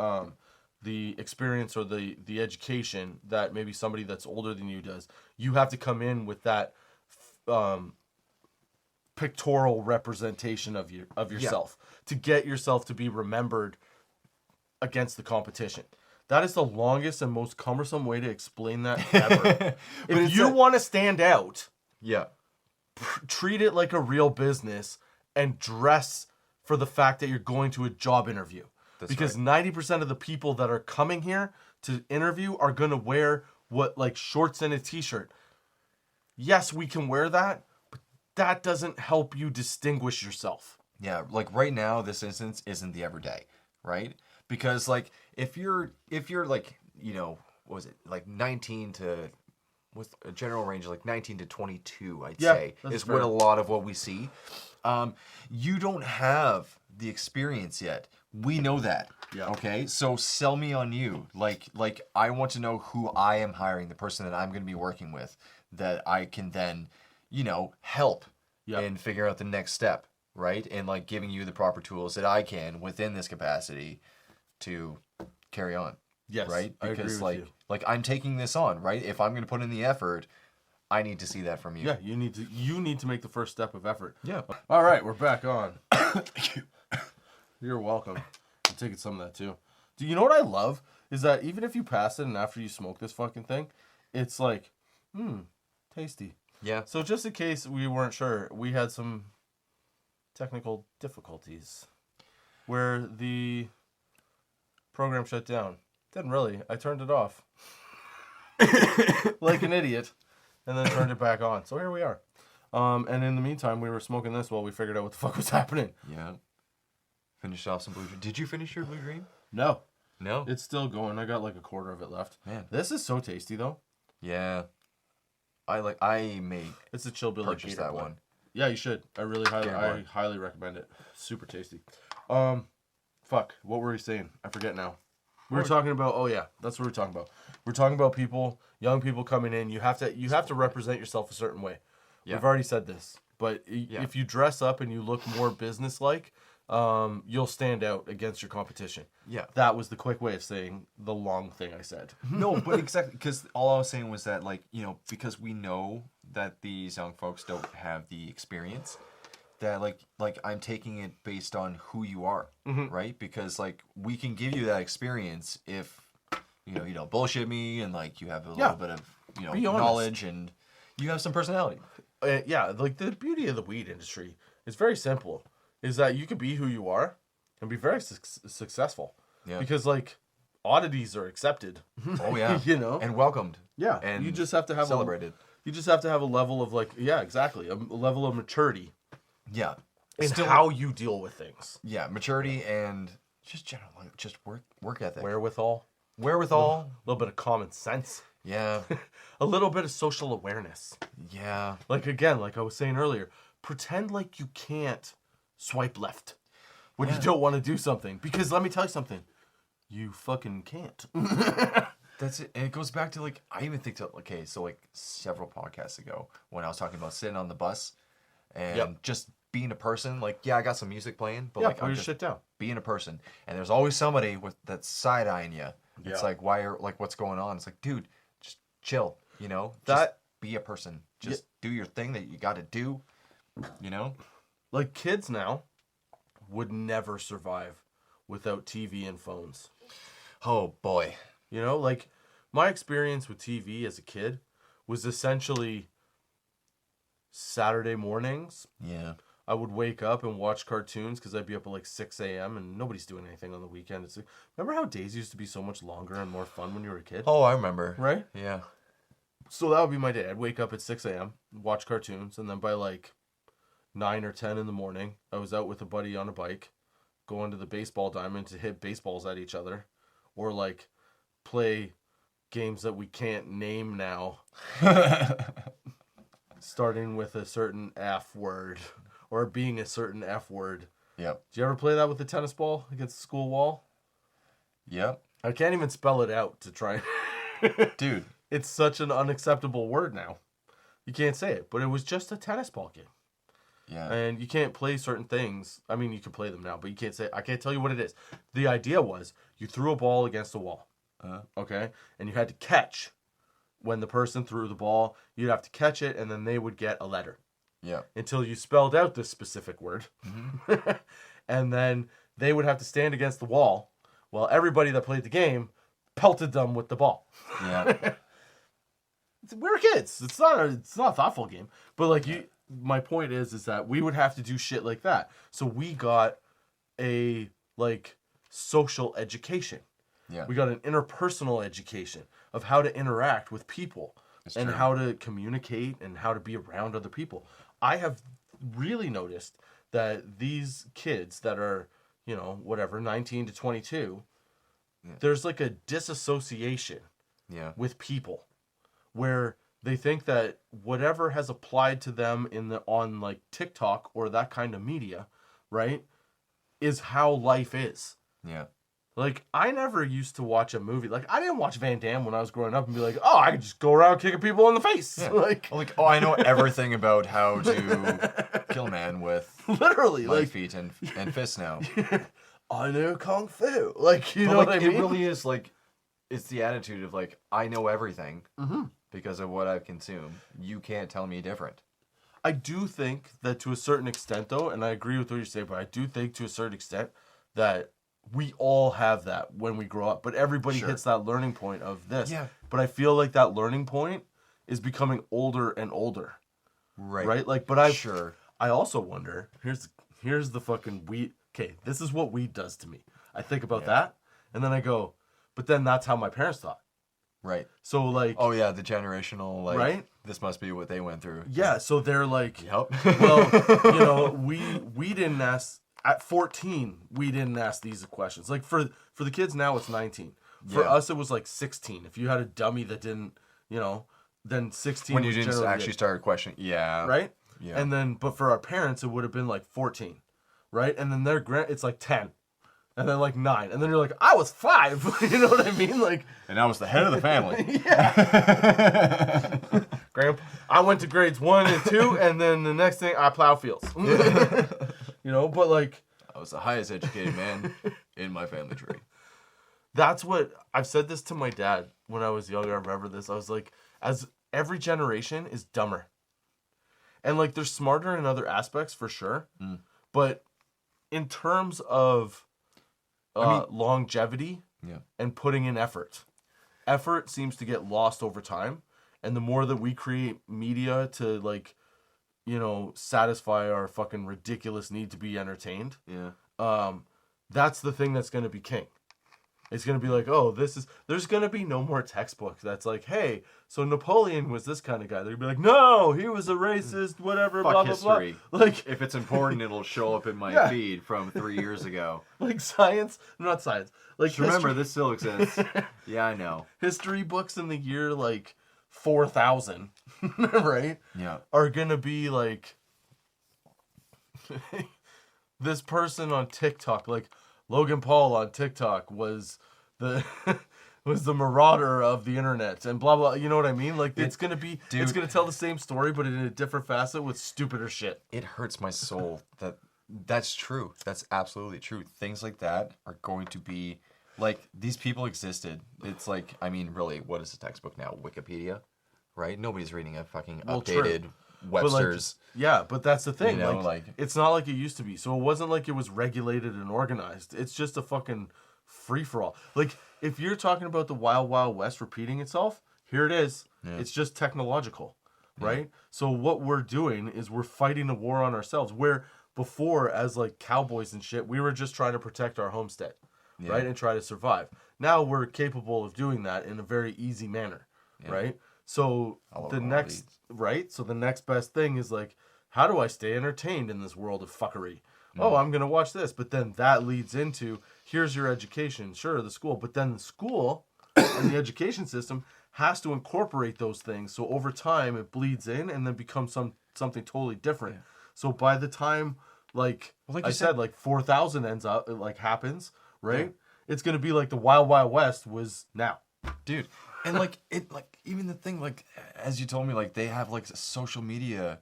experience or the education that maybe somebody that's older than you does. You have to come in with that pictorial representation of yourself to get yourself to be remembered against the competition. That is the longest and most cumbersome way to explain that ever. If you want to stand out, Yeah. treat it like a real business and dress for the fact that you're going to a job interview. That's because 90% of the people that are coming here to interview are going to wear like shorts and a t-shirt. Yes, we can wear that, but that doesn't help you distinguish yourself. Yeah, like right now, this instance isn't the everyday, right? Because like if you're like, what was it, like 19 to, with a general range of like 19 to 22, I'd say, is fair. what a lot of what we see. You don't have the experience yet. We know that. Yeah. Okay. So sell me on you. Like I want to know who I am hiring, the person that I'm going to be working with, that I can then, help and figure out the next step, right? And like giving you the proper tools that I can within this capacity to carry on. Yes. Right? I agree Because with you. like I'm taking this on, right? If I'm going to put in the effort, I need to see that from you. Yeah, you need to make the first step of effort. Yeah. All right, we're back on. You're welcome. I'm taking some of that too. Do you know what I love? Is that even if you pass it and after you smoke this fucking thing, it's like, tasty. Yeah. So just in case we weren't sure, we had some technical difficulties where the program shut down. Didn't really. I turned it off. Like an idiot. And then turned it back on. So here we are. And in the meantime, we were smoking this while we figured out what the fuck was happening. Yeah. Finished off some Blue Dream. Did you finish your Blue Dream? No. No? It's still going. I got like a quarter of it left. Man. This is so tasty though. Yeah. I may It's a chill Billy purchase Gator that Boy. one. Yeah, you should. I highly recommend it. Super tasty. Fuck. What were we saying? I forget now. We were talking about, that's what we're talking about. We're talking about people, young people coming in. You have to represent yourself a certain way. Yeah. We've already said this, but if you dress up and you look more business-like, you'll stand out against your competition. Yeah. That was the quick way of saying the long thing I said. No, but exactly, because all I was saying was that, like, because we know that these young folks don't have the experience, that, like I'm taking it based on who you are, right? Because, like, we can give you that experience if, you don't bullshit me and, like, you have a little bit of, knowledge and you have some personality. Like, the beauty of the weed industry is very simple. Is that you could be who you are and be very successful. Yeah. Because, like, oddities are accepted. Oh, yeah. And welcomed. Yeah. And you just have to have celebrated. You just have to have a level of, like, exactly. A level of maturity. Yeah. In how you deal with things. Yeah. Maturity and just general, just work ethic. Wherewithal. A little bit of common sense. Yeah. A little bit of social awareness. Yeah. Like, again, like I was saying earlier, pretend like you can't swipe left when you don't want to do something. Because let me tell you something. You fucking can't. That's it. And it goes back to, like, I even think like several podcasts ago when I was talking about sitting on the bus and just being a person. Like, I got some music playing, but like, put I'm your just shit down. Being a person. And there's always somebody that's side-eyeing you. It's like, what's going on? It's like, dude, just chill, just be a person. Just do your thing that you got to do, Like, kids now would never survive without TV and phones. Oh, boy. Like, my experience with TV as a kid was essentially Saturday mornings. Yeah. I would wake up and watch cartoons because I'd be up at like 6 a.m. and nobody's doing anything on the weekend. Remember how days used to be so much longer and more fun when you were a kid? Oh, I remember. Right? Yeah. So that would be my day. I'd wake up at 6 a.m., watch cartoons, and then by like 9 or 10 in the morning, I was out with a buddy on a bike, going to the baseball diamond to hit baseballs at each other, or like play games that we can't name now, starting with a certain F word, or being a certain F word. Yep. Did you ever play that with the tennis ball against the school wall? Yep. I can't even spell it out to try. Dude. It's such an unacceptable word now. You can't say it, but it was just a tennis ball game. Yeah. And you can't play certain things. I mean, you can play them now, but you can't say, I can't tell you what it is. The idea was you threw a ball against a wall. Okay? And you had to catch. When the person threw the ball, you'd have to catch it, and then they would get a letter. Yeah. until you spelled out this specific word. And then they would have to stand against the wall while everybody that played the game pelted them with the ball. Yeah. We're kids. It's not a thoughtful game. But like my point is that we would have to do shit like that. So we got a like social education. Yeah. We got an interpersonal education of how to interact with people and true. how to communicate and how to be around other people. I have really noticed that these kids that are, 19 to 22, there's like a disassociation with people where they think that whatever has applied to them on like TikTok or that kind of media, right, is how life is. Yeah. Like, I never used to watch a movie. Like, I didn't watch Van Damme when I was growing up and be like, oh, I could just go around kicking people in the face. Yeah. Like, I know everything about how to kill a man with literally, my like, feet and fists now. I know Kung Fu. Like, you know But, what I mean? It really is, like, it's the attitude of, like, I know everything because of what I've consumed. You can't tell me different. I do think that to a certain extent, though, and I agree with what you're saying, but I do think to a certain extent that we all have that when we grow up, but everybody hits that learning point of this. Yeah. But I feel like that learning point is becoming older and older. Right. Right? Like, but I also wonder, here's the fucking weed. Okay, this is what weed does to me. I think about that, and then I go, but then that's how my parents thought. Right. So, like... Oh, yeah, the generational, like... Right? This must be what they went through. Yeah, so they're like... Yep. Well, we didn't ask... At 14, we didn't ask these questions. Like, for the kids now, it's 19. For us, it was like 16. If you had a dummy that didn't, then 16 when you was didn't generally actually start questioning. Yeah. Right? Yeah. And then, but for our parents, it would have been like 14. Right? And then it's like 10. And then like 9. And then you're like, I was 5. You know what I mean? Like, and I was the head of the family. Yeah. Grandpa, I went to grades 1 and 2, and then the next thing, I plow fields. But like... I was the highest educated man in my family tree. That's what... I've said this to my dad when I was younger. I remember this. I was like, as every generation is dumber. And like, they're smarter in other aspects, for sure. But in terms of longevity and putting in effort seems to get lost over time. And the more that we create media to like... satisfy our fucking ridiculous need to be entertained. Yeah. That's the thing that's going to be king. It's going to be like, there's going to be no more textbook that's like, hey, so Napoleon was this kind of guy. They're going to be like, no, he was a racist, whatever, Fuck blah, history. blah, blah. Like, if it's important, it'll show up in my feed from 3 years ago. Like not science. Like, just remember, this still exists. Yeah, I know. History books in the year, like, 4,000, right? Yeah. Are going to be like this person on TikTok, like Logan Paul on TikTok was the marauder of the internet and blah, blah. You know what I mean? Like, it's going to be, it's going to tell the same story, but in a different facet with stupider shit. It hurts my soul that's true. That's absolutely true. Things like that are going to be... Like, these people existed. It's like, I mean, really, what is a textbook now? Wikipedia? Right? Nobody's reading a fucking updated Webster's. But that's the thing. Like, it's not like it used to be. So it wasn't like it was regulated and organized. It's just a fucking free-for-all. Like, if you're talking about the Wild Wild West repeating itself, here it is. Yeah. It's just technological, right? So what we're doing is we're fighting a war on ourselves. Where before, as like cowboys and shit, we were just trying to protect our homestead. Yeah. Right, and try to survive. Now we're capable of doing that in a very easy manner, right? So the next best thing is like, how do I stay entertained in this world of fuckery? Oh, I'm gonna watch this, but then that leads into here's your education, sure, the school, but then the school and the education system has to incorporate those things. So over time, it bleeds in and then becomes something totally different. Yeah. So by the time, like I said, like 4,000 ends up, like happens. Right? Yeah. It's going to be like the Wild Wild West was now. Dude. And like, even the thing, like, as you told me, like, they have like social media,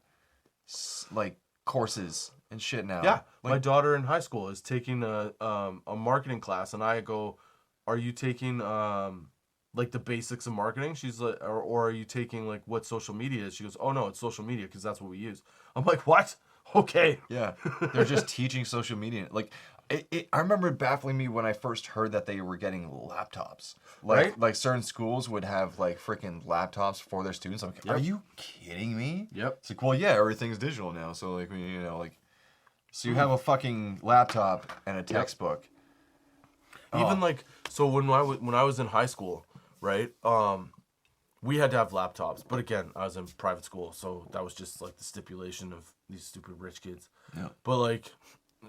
like, courses and shit now. Yeah. Like, my daughter in high school is taking a marketing class, and I go, are you taking like the basics of marketing? She's like, or are you taking like what social media is? She goes, oh no, it's social media because that's what we use. I'm like, what? Okay. Yeah, they're just teaching social media. Like, I remember it baffling me when I first heard that they were getting laptops. Right? Like certain schools would have like freaking laptops for their students. I'm like, Yep. are you kidding me? Yep. It's like, well, yeah, everything's digital now. So like, like, so you have a fucking laptop and a textbook. Even like, so when I was in high school, right? We had to have laptops, but again, I was in private school, so that was just like the stipulation of these stupid rich kids. Yeah. But like,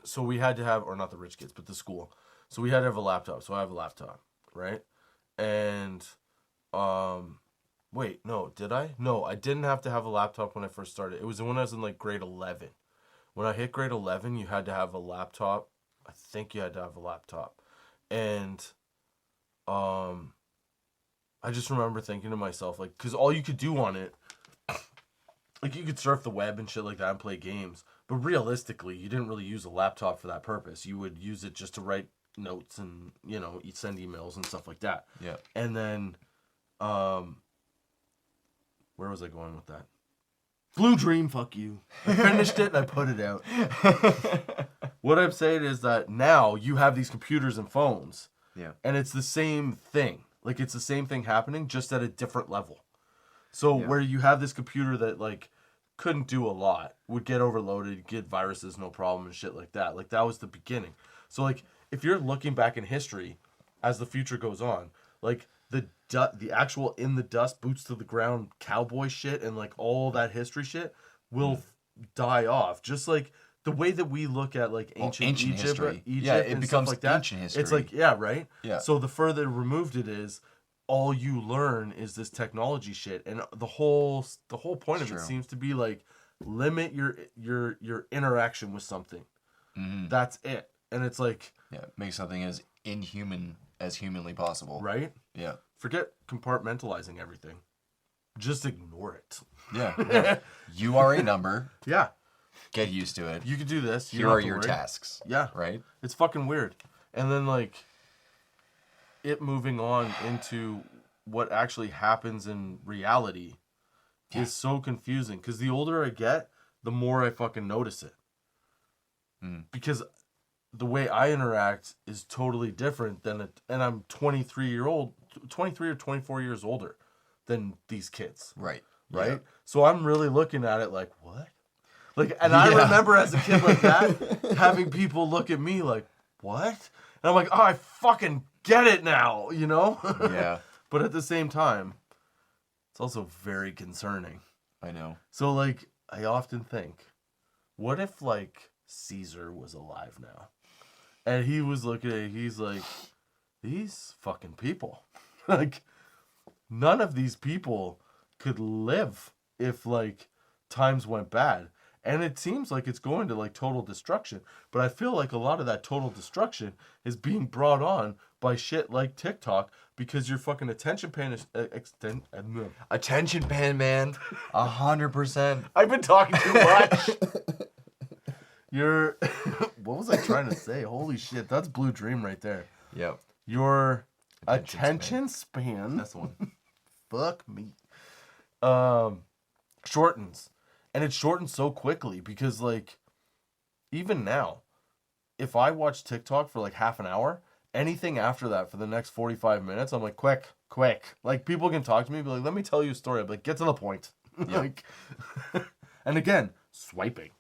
so we had to have, or not the rich kids, but the school. So we had to have a laptop. So I have a laptop, right? And, wait, no, did I? No, I didn't have to have a laptop when I first started. It was when I was in like grade 11. When I hit grade 11, you had to have a laptop. I think you had to have a laptop. And, I just remember thinking to myself, like, because all you could do on it, like, you could surf the web and shit like that and play games. But realistically, you didn't really use a laptop for that purpose. You would use it just to write notes and, you know, send emails and stuff like that. Yeah. And then, where was I going with that? Blue Dream, fuck you. I finished it and I put it out. What I'm saying is that now you have these computers and phones. Yeah. And it's the same thing. Like, it's the same thing happening, just at a different level. So where you have this computer that, like, couldn't do a lot, would get overloaded, get viruses, no problem, and shit like that. Like, that was the beginning. So, like, if you're looking back in history, as the future goes on, like, the actual in the dust, boots to the ground cowboy shit and, like, all that history shit will die off. Just like the way that we look at, like, ancient Egypt, history. Egypt It and becomes stuff like that. ancient history. It's like, yeah, right? Yeah. So the further removed it is, all you learn is this technology shit. And the whole point of it seems to be, like, limit your interaction with something. Mm-hmm. That's it. And it's like... Yeah, make something as inhuman as humanly possible. Right? Yeah. Forget compartmentalizing everything. Just ignore it. Yeah. You are a number. Yeah. Get used to it. You can do this. Here are your tasks. Yeah. Right? It's fucking weird. And then, like, it moving on into what actually happens in reality is so confusing. Because the older I get, the more I fucking notice it. Because the way I interact is totally different than and I'm 23 or 24 years older than these kids. Right. Right? Yeah. So I'm really looking at it like, what? Like, and I remember as a kid like that, having people look at me like, what? And I'm like, oh, I fucking get it now, you know? Yeah. But at the same time, it's also very concerning. I know. So, like, I often think, what if, like, Caesar was alive now? And he was looking at it, he's like, these fucking people. Like, none of these people could live if, like, times went bad. And it seems like it's going to, like, total destruction. But I feel like a lot of that total destruction is being brought on by shit like TikTok because your fucking attention span is... Attention span, man. 100%. I've been talking too much. Your... What was I trying to say? Holy shit, that's Blue Dream right there. Yep. Your attention span... That's the one. Fuck me. Shortens. And it shortens so quickly because, like, even now, if I watch TikTok for, like, half an hour, anything after that for the next 45 minutes, I'm like, quick. Like, people can talk to me, be like, let me tell you a story. I'm like, get to the point. Yeah. Like, and again, swiping.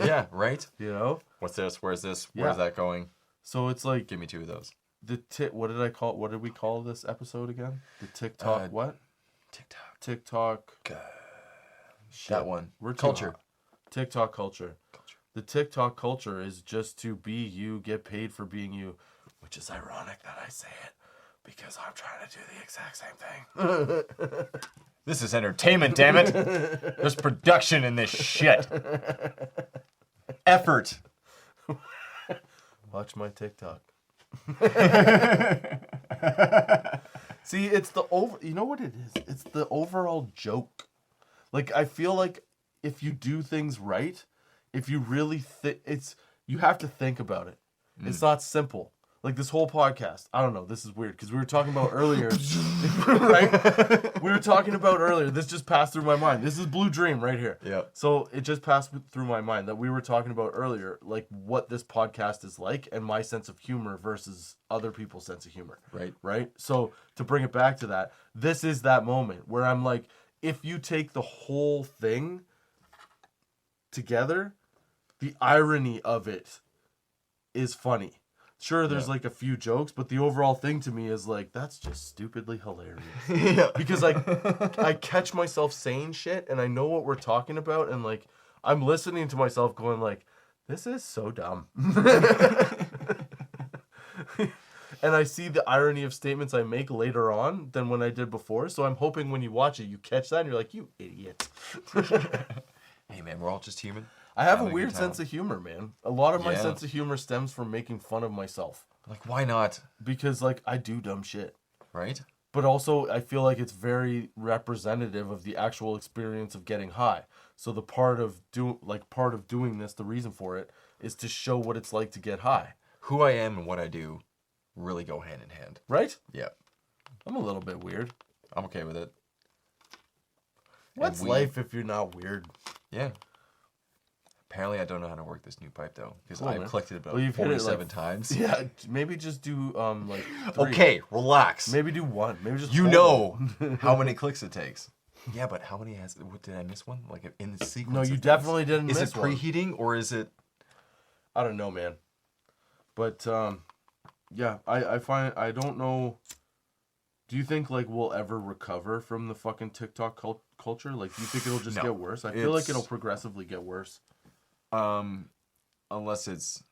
Yeah, right? You know? What's this? Where's this? Yeah. Where's that going? So it's like, Give me 2 of those. what did we call this episode again? The TikTok, what? TikTok. That one. We're too Culture. hot. TikTok culture. The TikTok culture is just to be you, get paid for being you, which is ironic that I say it because I'm trying to do the exact same thing. This is entertainment, damn it. There's production in this shit. Effort. Watch my TikTok. See, it's you know what it is? It's the overall joke. Like, I feel like if you do things right, if you really you have to think about it. It's not simple. Like this whole podcast, I don't know, this is weird because we were talking about earlier, right? We were talking about earlier, this just passed through my mind. This is Blue Dream right here. Yeah. So it just passed through my mind that we were talking about earlier, like what this podcast is like and my sense of humor versus other people's sense of humor. Right. Right? So to bring it back to that, this is that moment where I'm like, if you take the whole thing together, the irony of it is funny. Sure, there's like a few jokes, but the overall thing to me is like, that's just stupidly hilarious. Yeah. Because like, I catch myself saying shit and I know what we're talking about, and like, I'm listening to myself going like, this is so dumb. And I see the irony of statements I make later on than when I did before. So I'm hoping when you watch it, you catch that and you're like, you idiot. Hey man, we're all just human. I have a Having good weird time. sense of humor, man. A lot of my Yeah. sense of humor stems from making fun of myself. Like, why not? Because, like, I do dumb shit. Right? But also, I feel like it's very representative of the actual experience of getting high. So the part of doing this, the reason for it, is to show what it's like to get high. Who I am and what I do really go hand in hand. Right? Yeah. I'm a little bit weird. I'm okay with it. What's life if you're not weird? Yeah. Apparently, I don't know how to work this new pipe though, because Cool, I've man. clicked it about Well, you've hit it, 47 like, times. Yeah, maybe just do, like, 3. Okay, relax. Maybe do 1. Maybe just You hold know it. how many clicks it takes. Yeah, but how many has? What, did I miss one? Like in the sequence? No, of you things? definitely didn't Is miss it one. preheating or is it? I don't know, man. But, yeah, I find, I don't know. Do you think, like, we'll ever recover from the fucking TikTok culture? Like, do you think it'll just No. get worse? I feel like It's- it'll progressively get worse. Unless it's,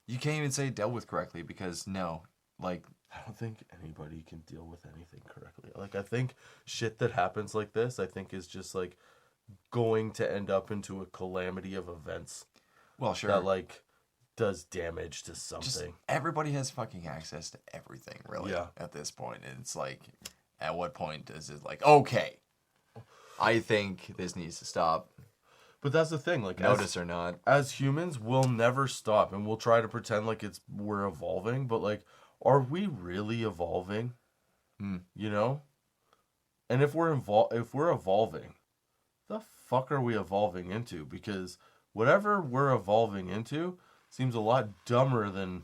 you can't even say dealt with correctly because no, like I don't think anybody can deal with anything correctly. Like, I think shit that happens like this, I think is just, like, going to end up into a calamity of events well, sure. that, like, does damage to Just something. everybody has fucking access to everything, really. Yeah. At this point, and it's like, at what point is it like, okay, I think this needs to stop, But that's the thing, like, notice or not. as humans, we'll never stop, and we'll try to pretend like we're evolving, but, like, are we really evolving? You know? And if we're evolving, the fuck are we evolving into? Because whatever we're evolving into seems a lot dumber than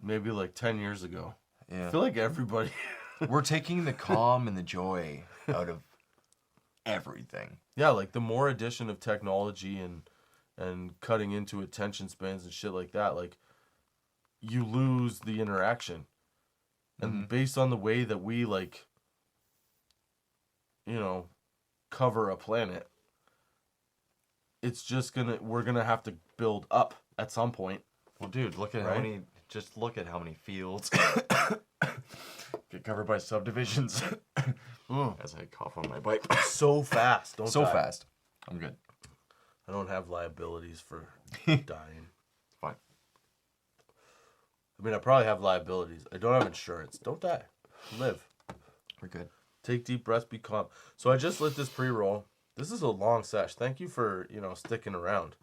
maybe like 10 years ago. Yeah. I feel like everybody We're taking the calm and the joy out of everything. yeah, like the more addition of technology and cutting into attention spans and shit like that, like you lose the interaction. And based on the way that we, like, you know, cover a planet, it's just we're gonna have to build up at some point. Well, dude, look at Right? look at how many fields get covered by subdivisions. As I cough on my bike. So fast, don't So die. fast. I'm good. I don't have liabilities for dying. Fine. I mean, I probably have liabilities. I don't have insurance. Don't die. Live. We're good. Take deep breaths, be calm. So I just lit this pre-roll. This is a long sesh. Thank you for, sticking around.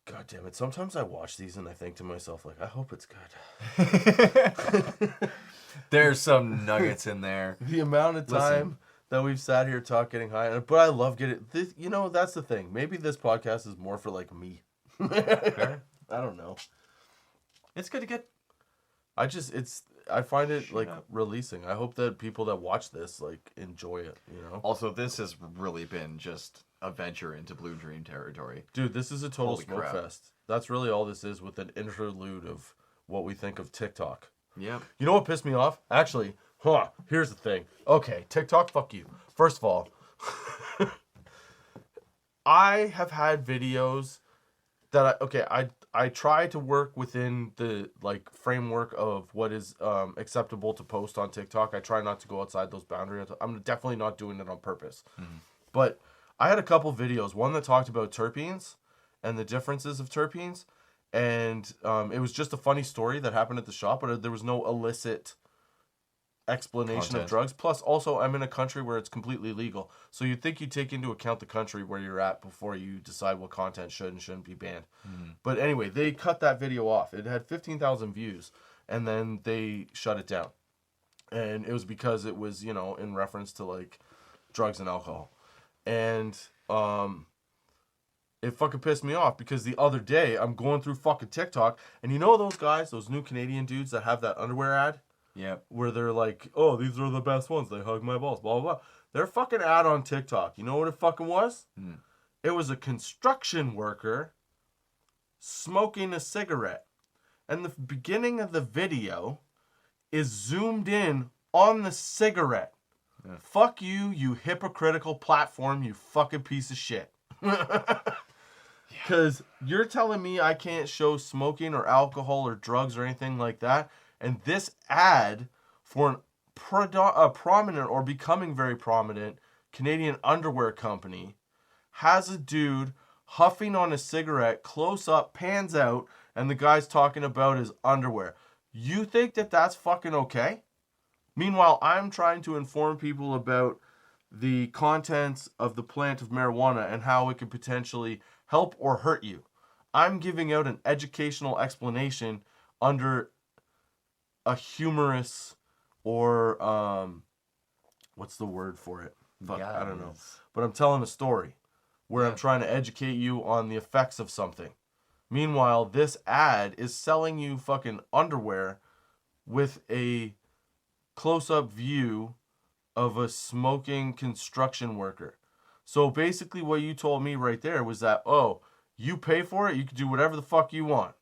God damn it. Sometimes I watch these and I think to myself, like, I hope it's good. There's some nuggets in there. The amount of time that we've sat here getting high. But I love getting this. That's the thing. Maybe this podcast is more for, like, me. Fair. I don't know. It's good to get. I find it, Shut like, up. releasing. I hope that people that watch this, like, enjoy it, Also, this has really been just a venture into Blue Dream territory. Dude, this is a total Holy smoke crap. fest. That's really all this is, with an interlude of what we think of TikTok. Yep. You know what pissed me off? Actually, here's the thing. Okay, TikTok, fuck you. First of all, I have had videos that I try to work within the, like, framework of what is acceptable to post on TikTok. I try not to go outside those boundaries. I'm definitely not doing it on purpose. But I had a couple videos. One that talked about terpenes and the differences of terpenes. And it was just a funny story that happened at the shop, but there was no illicit explanation of Content. drugs. Plus, also, I'm in a country where it's completely legal. So you'd think you take into account the country where you're at before you decide what content should and shouldn't be banned. But anyway, they cut that video off. It had 15,000 views, and then they shut it down. And it was because it was, you know, in reference to, like, drugs and alcohol. And it fucking pissed me off because the other day I'm going through fucking TikTok, and you know those guys, those new Canadian dudes that have that underwear ad? Yeah. Where they're like, oh, these are the best ones. They hug my balls, blah, blah, blah. Their fucking ad on TikTok. You know what it fucking was? It was a construction worker smoking a cigarette. And the beginning of the video is zoomed in on the cigarette. Yeah. Fuck you, you hypocritical platform, you fucking piece of shit. Because you're telling me I can't show smoking or alcohol or drugs or anything like that. And this ad for a prominent or becoming very prominent Canadian underwear company has a dude huffing on a cigarette, close up, pans out, and the guy's talking about his underwear. You think that that's fucking okay? Meanwhile, I'm trying to inform people about the contents of the plant of marijuana and how it could potentially help or hurt you. I'm giving out an educational explanation under a humorous or what's the word for it? Fuck, Yeah, I don't know. But I'm telling a story where I'm trying to educate you on the effects of something. Meanwhile, this ad is selling you fucking underwear with a close-up view of a smoking construction worker. So basically what you told me right there was that, oh, you pay for it, you can do whatever the fuck you want.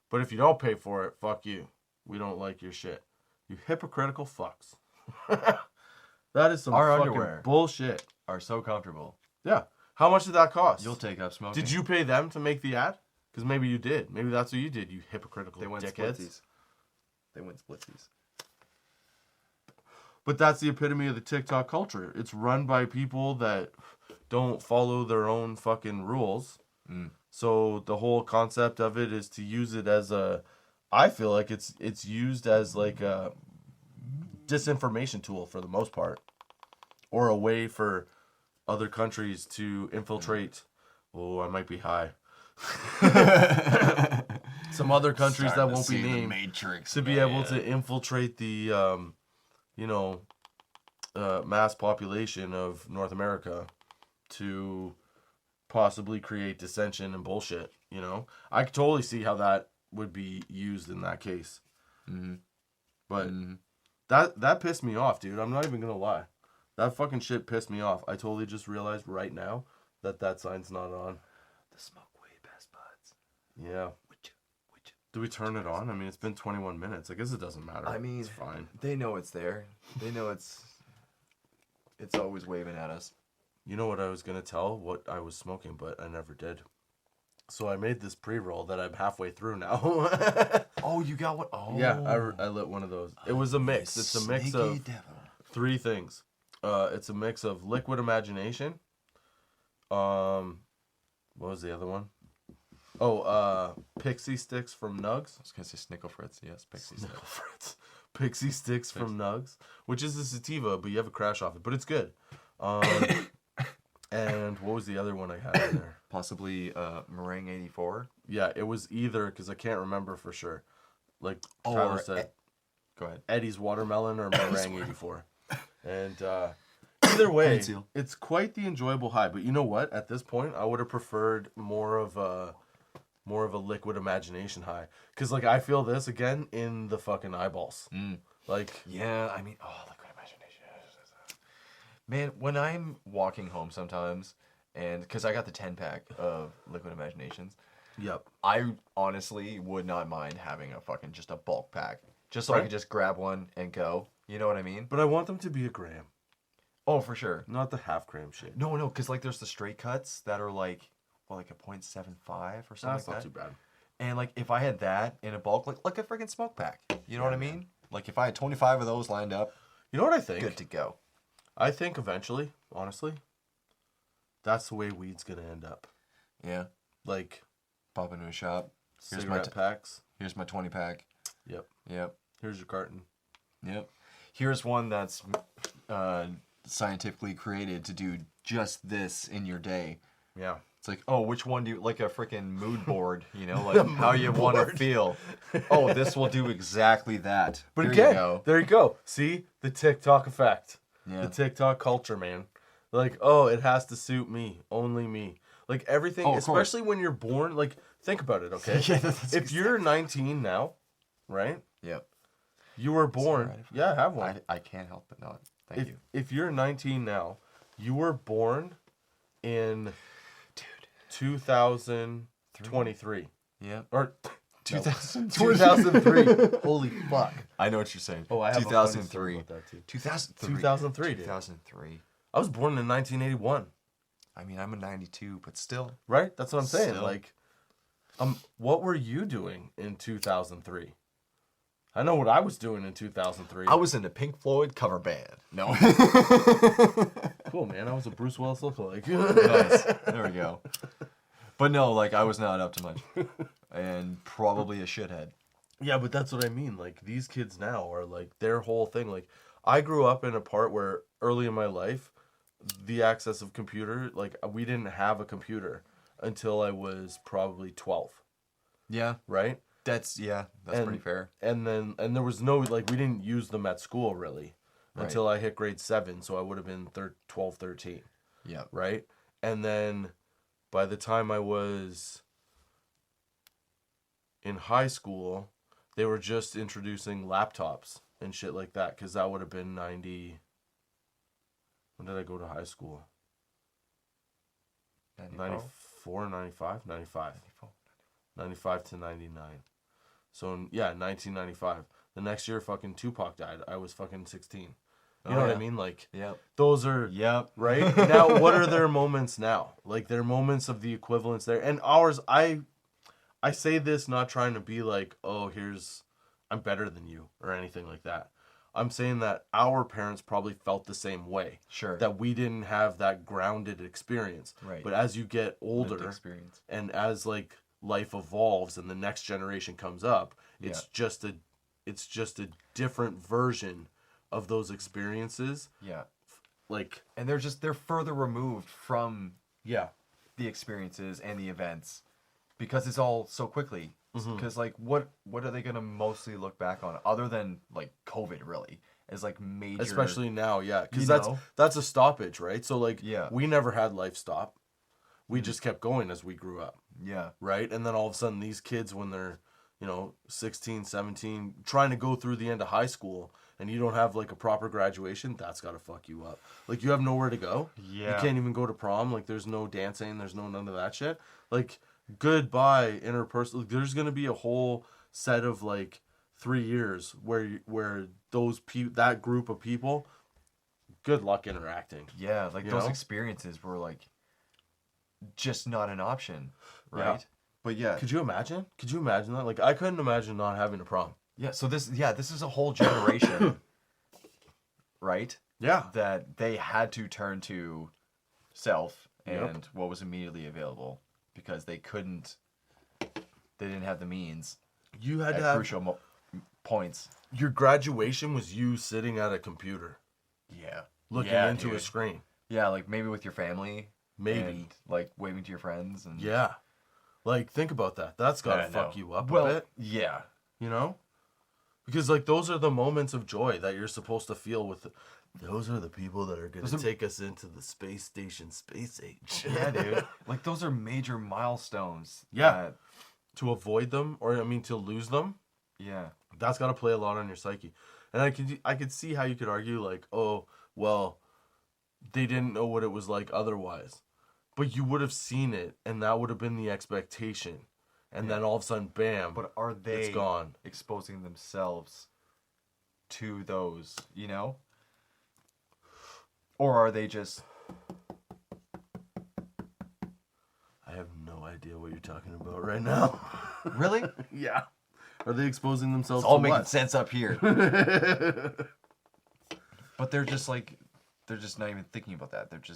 But if you don't pay for it, fuck you. We don't like your shit. You hypocritical fucks. That is some Our fucking underwear bullshit. Are so comfortable. Yeah. How much did that cost? You'll take up smoking. Did you pay them to make the ad? Because maybe you did. Maybe that's what you did, you hypocritical They went dickheads. splitsies. They went splitsies. But that's the epitome of the TikTok culture. It's run by people that don't follow their own fucking rules. So the whole concept of it is to use it as a... I feel like it's used as like a disinformation tool for the most part. Or a way for other countries to infiltrate... Oh, I might be high. Some other countries that won't be named Matrix, to be able to infiltrate the... mass population of North America to possibly create dissension and bullshit, you know? I could totally see how that would be used in that case. But that pissed me off, dude. I'm not even gonna lie. That fucking shit pissed me off. I totally just realized right now that sign's not on. The smoke weed best buds. Yeah. Do we turn it on? I mean, it's been 21 minutes. I guess it doesn't matter. I mean, it's fine. They know it's there. They know it's always waving at us. You know what I was going to tell? What I was smoking, but I never did. So I made this pre-roll that I'm halfway through now. Oh, you got one? Oh. Yeah, I lit one of those. It was a mix. It's a mix of three things. It's a mix of liquid imagination. What was the other one? Oh, Pixie Sticks from Nugs. I was going to say Snickle Fritz. Yes, Pixie Sticks. Snickle Fritz. Pixie Sticks from Nugs, which is a sativa, but you have a crash off it. But it's good. And what was the other one I had in there? Possibly Meringue 84. Yeah, it was either, because I can't remember for sure. Like Tyler said, go ahead. Eddie's Watermelon or Meringue 84. And either way, it's quite the enjoyable high. But you know what? At this point, I would have preferred more of a liquid imagination high. Because, like, I feel this again in the fucking eyeballs. Like... Yeah, I mean, liquid imagination. Man, when I'm walking home sometimes, and because I got the 10-pack of liquid imaginations, yep, I honestly would not mind having just a bulk pack. Just so I could just grab one and go. You know what I mean? But I want them to be a gram. Oh, for sure. Not the half gram shit. No, because, like, there's the straight cuts that are, like a 0.75 or something like that. That's not too bad. And, like, if I had that in a bulk, like a freaking smoke pack. You know what I mean? Like, if I had 25 of those lined up. You know what I think? Good to go. I think eventually, honestly, that's the way weed's going to end up. Yeah. Like, pop into a shop. Cigarette packs. Here's my 20-pack. Yep. Yep. Here's your carton. Yep. Here's one that's scientifically created to do just this in your day. Yeah. It's like, oh, which one do you like? A freaking mood board, you know, like how you want to feel. Oh, this will do exactly that. But Here again, you go. there you go. See the TikTok effect. Yeah. The TikTok culture, man. Like, oh, it has to suit me, only me. Like everything, especially when you're born. Like, think about it, okay? Yeah, if you're 19 now, right? Yep. You were born. Right? Yeah, have one. I can't help but not. Thank you. If you're 19 now, you were born in 2023. Yeah. Or 2003. 2003. Holy fuck. I know what you're saying. Oh, I have 2003. a funny story about that too. 2003. 2003, dude. 2003. I was born in 1981. I mean, I'm a 92, but still. Right? That's what I'm saying. Still. Like, what were you doing in 2003? I know what I was doing in 2003. I was in a Pink Floyd cover band. No. Cool, man. I was a Bruce Willis lookalike. Nice. There we go. But no, like, I was not up to much. And probably a shithead. Yeah, but that's what I mean. Like, these kids now are, like, their whole thing. Like, I grew up in a part where early in my life, the access of computer, like, we didn't have a computer until I was probably 12. Yeah. Right? That's pretty fair. And there was no, like, we didn't use them at school, really, until I hit grade 7. So I would have been 12, 13. Yeah. Right? And then by the time I was in high school, they were just introducing laptops and shit like that, because that would have been 90. When did I go to high school? 94, 95? 95. 95 to 99. So, yeah, 1995. The next year, fucking Tupac died. I was fucking 16. You know what I mean? Like, those are, right? Now, what are their moments now? Like, their moments of the equivalence there. And ours, I say this not trying to be like, oh, I'm better than you or anything like that. I'm saying that our parents probably felt the same way. Sure. That we didn't have that grounded experience. Right. But as you get older and as, like, life evolves and the next generation comes up, it's just a different version of those experiences. Yeah. Like, and they're further removed from the experiences and the events because it's all so quickly. Because like what are they gonna mostly look back on other than like COVID really as like major, especially now, because that's a stoppage, right? So like we never had life stop. We just kept going as we grew up. Yeah. Right? And then all of a sudden these kids, when they're, 16, 17, trying to go through the end of high school and you don't have like a proper graduation, that's got to fuck you up. Like you have nowhere to go. Yeah. You can't even go to prom. Like there's no dancing. There's none of that shit. Like goodbye interpersonal. Like, there's going to be a whole set of like 3 years where that group of people, good luck interacting. Yeah. Like those experiences were like just not an option. Right. Yeah. But yeah. Could you imagine that? Like I couldn't imagine not having a prom. Yeah. So this is a whole generation. Right? Yeah. That they had to turn to self and what was immediately available because they didn't have the means. You had at to have crucial points. Your graduation was you sitting at a computer. Yeah. Looking into a screen. Yeah, like maybe with your family. Maybe. And, like waving to your friends. And yeah. Like think about that. That's got to fuck you up a bit. Yeah. Because like those are the moments of joy that you're supposed to feel with. Those are the people that are going to take us into the space station, space age. Yeah, dude. Like those are major milestones. Yeah. To avoid them, or to lose them. Yeah. That's got to play a lot on your psyche. And I could see how you could argue like, oh, well, they didn't know what it was like otherwise. But you would have seen it, and that would have been the expectation. And then all of a sudden, bam, but are they it's gone. Exposing themselves to those, Or are they just... I have no idea what you're talking about right now. Really? Yeah. Are they exposing themselves to what? It's all making sense up here. But they're just like... They're just not even thinking about that. They're too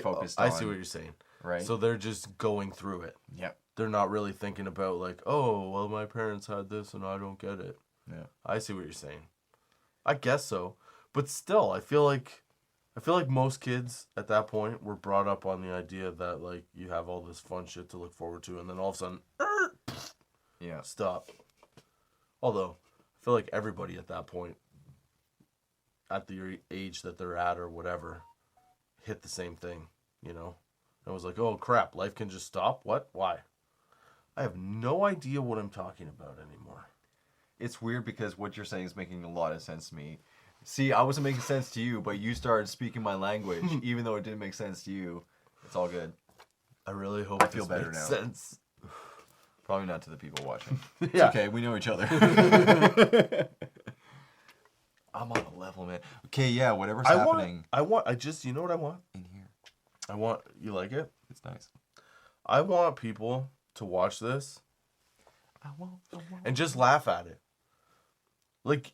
focused on... I see what you're saying. Right? So they're just going through it. Yeah. They're not really thinking about like, oh, well, my parents had this and I don't get it. Yeah. I see what you're saying. I guess so. But still, I feel like most kids at that point were brought up on the idea that like you have all this fun shit to look forward to, and then all of a sudden, Yeah. stop. Although I feel like everybody at that point, at the age that they're at or whatever, hit the same thing, you know? I was like, oh crap, life can just stop? What? Why? I have no idea what I'm talking about anymore. It's weird because what you're saying is making a lot of sense to me. See, I wasn't making sense to you, but you started speaking my language, even though it didn't make sense to you. It's all good. I really hope I feel better makes now. sense. Probably not to the people watching. It's Yeah. okay, we know each other. I'm on a level, man. Okay, yeah, whatever's happening you know what I want? in here. You like it? It's nice. I want people to watch this and just laugh at it. Like,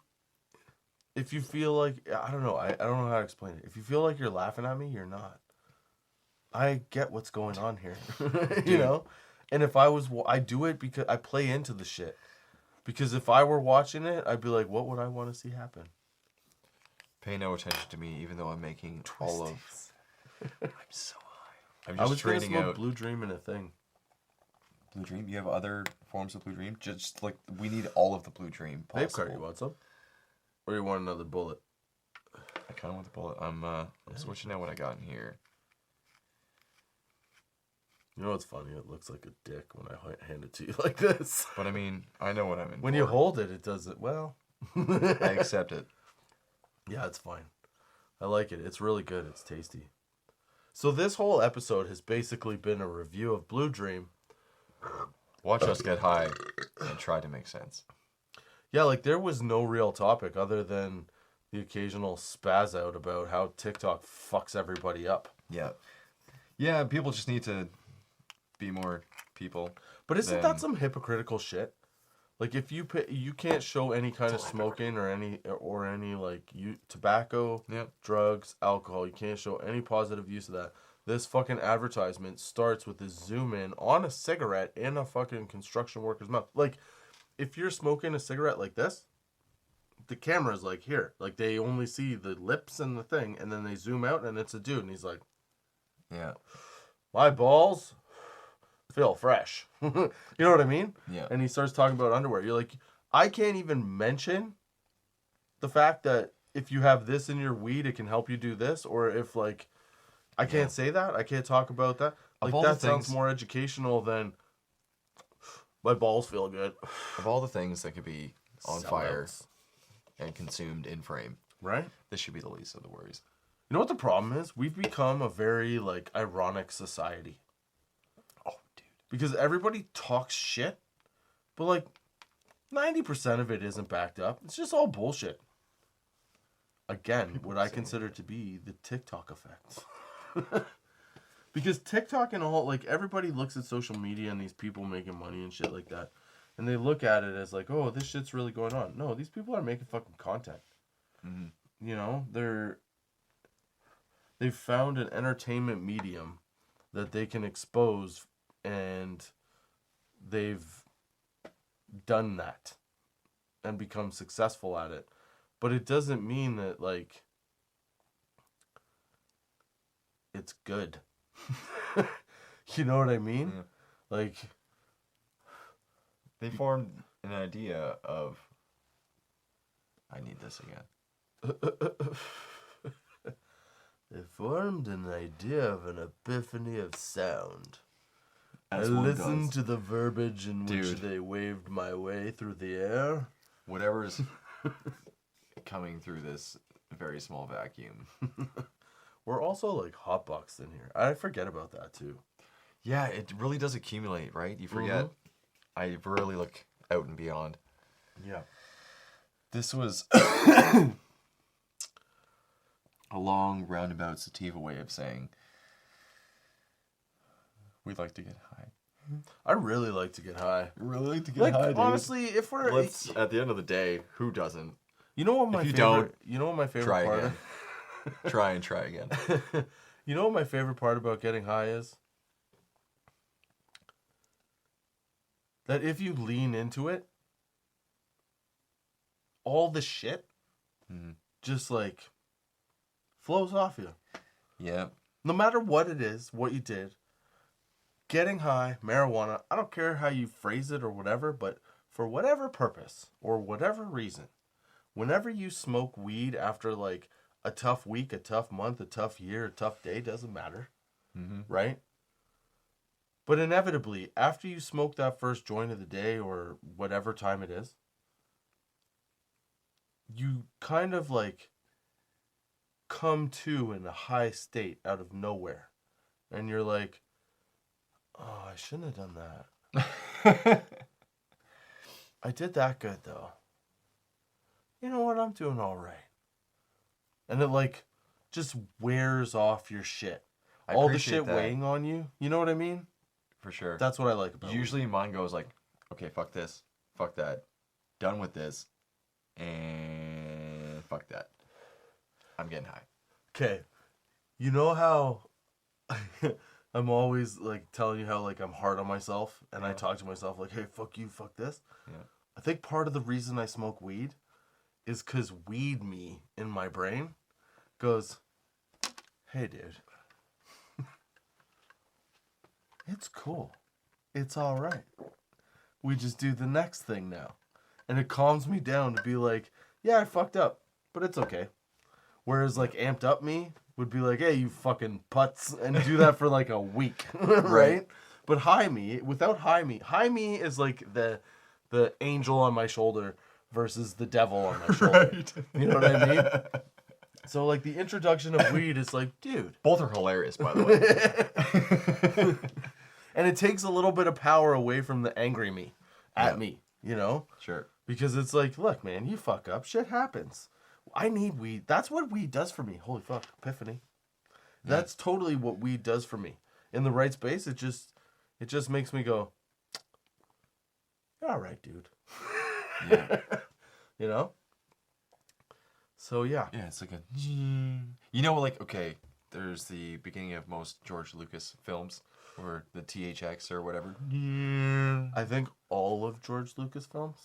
if you feel like, I don't know, I don't know how to explain it. If you feel like you're laughing at me, you're not. I get what's going on here, you know? And if I do it because I play into the shit. Because if I were watching it, I'd be like, what would I want to see happen? Pay no attention to me, even though I'm making all of... I'm so high. I'm I just was going to trading smoke out... Blue Dream in a thing. Blue Dream? You have other forms of Blue Dream? Just like, we need all of the Blue Dream Vape possible. card, you want some? Or you want another bullet? I kind of want the bullet. I'm switching out what I got in here. You know what's funny? It looks like a dick when I hand it to you like this. But I mean, I know what I'm in When for. you hold it, it does it well. I accept it. Yeah, it's fine. I like it. It's really good. It's tasty. So this whole episode has basically been a review of Blue Dream. Watch us get high and try to make sense. Yeah, like there was no real topic other than the occasional spaz out about how TikTok fucks everybody up. Yeah. Yeah, people just need to be more people. But isn't that some hypocritical shit? Like if you can't show any kind of smoking or any like tobacco, Yep. drugs, alcohol. You can't show any positive use of that. This fucking advertisement starts with a zoom in on a cigarette in a fucking construction worker's mouth. Like if you're smoking a cigarette like this, the camera's like here. Like they only see the lips and the thing, and then they zoom out and it's a dude and he's like, Yeah. my balls feel fresh. You know what I mean? Yeah. And he starts talking about underwear. You're like, I can't even mention the fact that if you have this in your weed, it can help you do this. Or if like, I can't say that. I can't talk about that. Like that sounds more educational than my balls feel good. Of all the things that could be on fire and consumed in frame, right? this should be the least of the worries. You know what the problem is? We've become a very like ironic society. Oh, dude. Because everybody talks shit, but like 90% of it isn't backed up. It's just all bullshit. Again, what I consider to be the TikTok effect. Because TikTok and all, like everybody looks at social media and these people making money and shit like that. And they look at it as like, oh, this shit's really going on. No, these people are making fucking content. Mm-hmm. You know, they've found an entertainment medium that they can expose, and they've done that and become successful at it. But it doesn't mean that like it's good. You know what I mean? Yeah. Like they formed an idea of I need this again. They formed an idea of an epiphany of sound. As I listened to the verbiage in which they waved my way through the air. Whatever's coming through this very small vacuum. We're also like hotboxed in here. I forget about that too. Yeah, it really does accumulate, right? You forget. Mm-hmm. I really look out and beyond. Yeah. This was a long roundabout sativa way of saying we'd like to get high. I really like to get high. Really like to get high, dude. Honestly, if we're at the end of the day, who doesn't? You know what my favorite try part again. Try and try again. You know what my favorite part about getting high is? That if you lean into it, all the shit just like flows off you. Yeah. No matter what it is, what you did, getting high, marijuana, I don't care how you phrase it or whatever, but for whatever purpose or whatever reason, whenever you smoke weed after like a tough week, a tough month, a tough year, a tough day, doesn't matter, right? But inevitably, after you smoke that first joint of the day or whatever time it is, you kind of like come to in a high state out of nowhere. And you're like, oh, I shouldn't have done that. I did that good, though. You know what? I'm doing all right. And it, like, just wears off your shit. All the shit weighing on you. You know what I mean? For sure. That's what I like about it. Usually mine goes like, okay, fuck this. Fuck that. Done with this. And fuck that. I'm getting high. Okay. You know how I'm always, like, telling you how, like, I'm hard on myself. And I talk to myself like, hey, fuck you, fuck this. Yeah. I think part of the reason I smoke weed is because weed me in my brain goes, hey, dude, it's cool. It's all right. We just do the next thing now. And it calms me down to be like, yeah, I fucked up, but it's okay. Whereas, like, amped up me would be like, hey, you fucking putz, and do that for like a week, right? But high me, without high me is like the angel on my shoulder versus the devil on my shoulder. Right. You know what I mean? So, like, the introduction of weed is like, dude. Both are hilarious, by the way. And it takes a little bit of power away from the angry me at me, you know? Sure. Because it's like, look, man, you fuck up. Shit happens. I need weed. That's what weed does for me. Holy fuck, epiphany. That's totally what weed does for me. In the right space, it just makes me go, you're all right, dude. Yeah. You know? So, yeah. Yeah, it's like a... You know, like, okay, there's the beginning of most George Lucas films, or the THX or whatever. I think all of George Lucas films.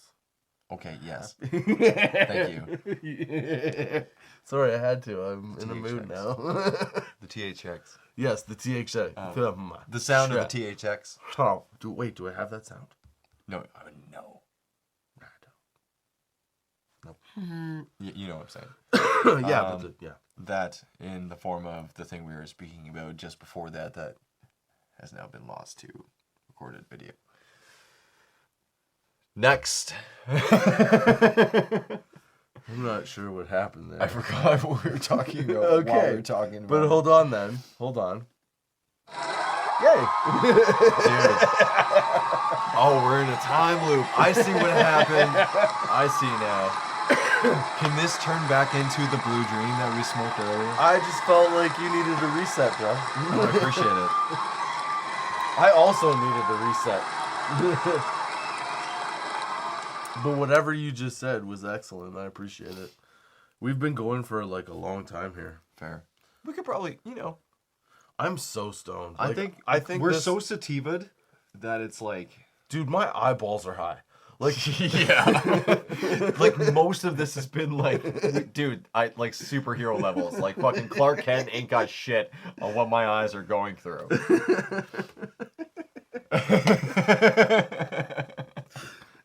Okay, yes. Thank you. Sorry, I had to. I'm in a mood now. The THX. Yes, the THX. The sound of the THX. Oh, do I have that sound? No. No. Nope. You know what I'm saying. Yeah, yeah. That in the form of the thing we were speaking about just before that has now been lost to recorded video. Next. I'm not sure what happened there. I forgot what we were talking about. Okay. While we were talking about. But hold on then. Hold on. Yay. Dude. Oh, we're in a time loop. I see what happened. I see now. Can this turn back into the blue dream that we smoked earlier? I just felt like you needed a reset, bro. Oh, I appreciate it. I also needed a reset. But whatever you just said was excellent. I appreciate it. We've been going for like a long time here. Fair. We could probably, I'm so stoned. I think we're so sativaed that it's like, dude, my eyeballs are high. Like, yeah. Like most of this has been like, dude, I like superhero levels. Like fucking Clark Kent ain't got shit on what my eyes are going through.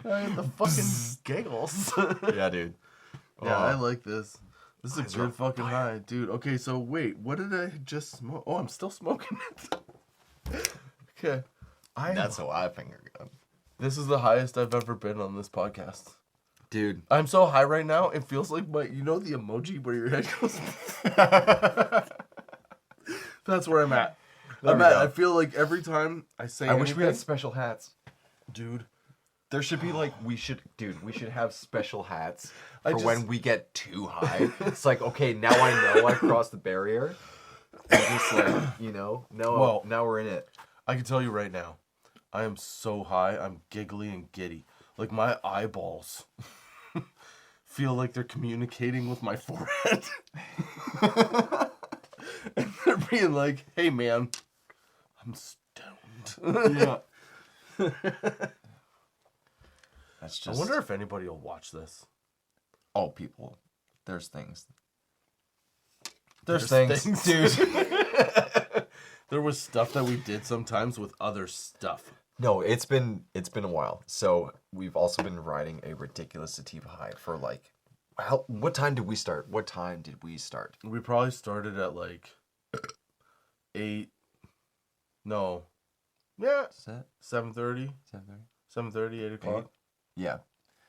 The fucking giggles. Yeah, dude. Yeah, I like this. This is a good fucking high, dude. Okay, so wait, what did I just smoke? Oh, I'm still smoking it. Okay. That's how I finger gun. This is the highest I've ever been on this podcast. Dude. I'm so high right now, it feels like the emoji where your head goes. That's where I'm at. I feel like every time I say I wish we had special hats. Dude. There should be we should have special hats for when we get too high. It's like, okay, now I know I've crossed the barrier. And just like, now we're in it. I can tell you right now, I am so high, I'm giggly and giddy. Like my eyeballs feel like they're communicating with my forehead. And they're being like, hey man, I'm stoned. Yeah. That's just... I wonder if anybody will watch this. Oh, people there's things. There's things, dude. There was stuff that we did sometimes with other stuff. No, it's been a while. So we've also been riding a ridiculous sativa high for like, what time did we start? What time did we start? We probably started at like 8. No. Yeah. 7:30. 7:30, 8 o'clock. Yeah.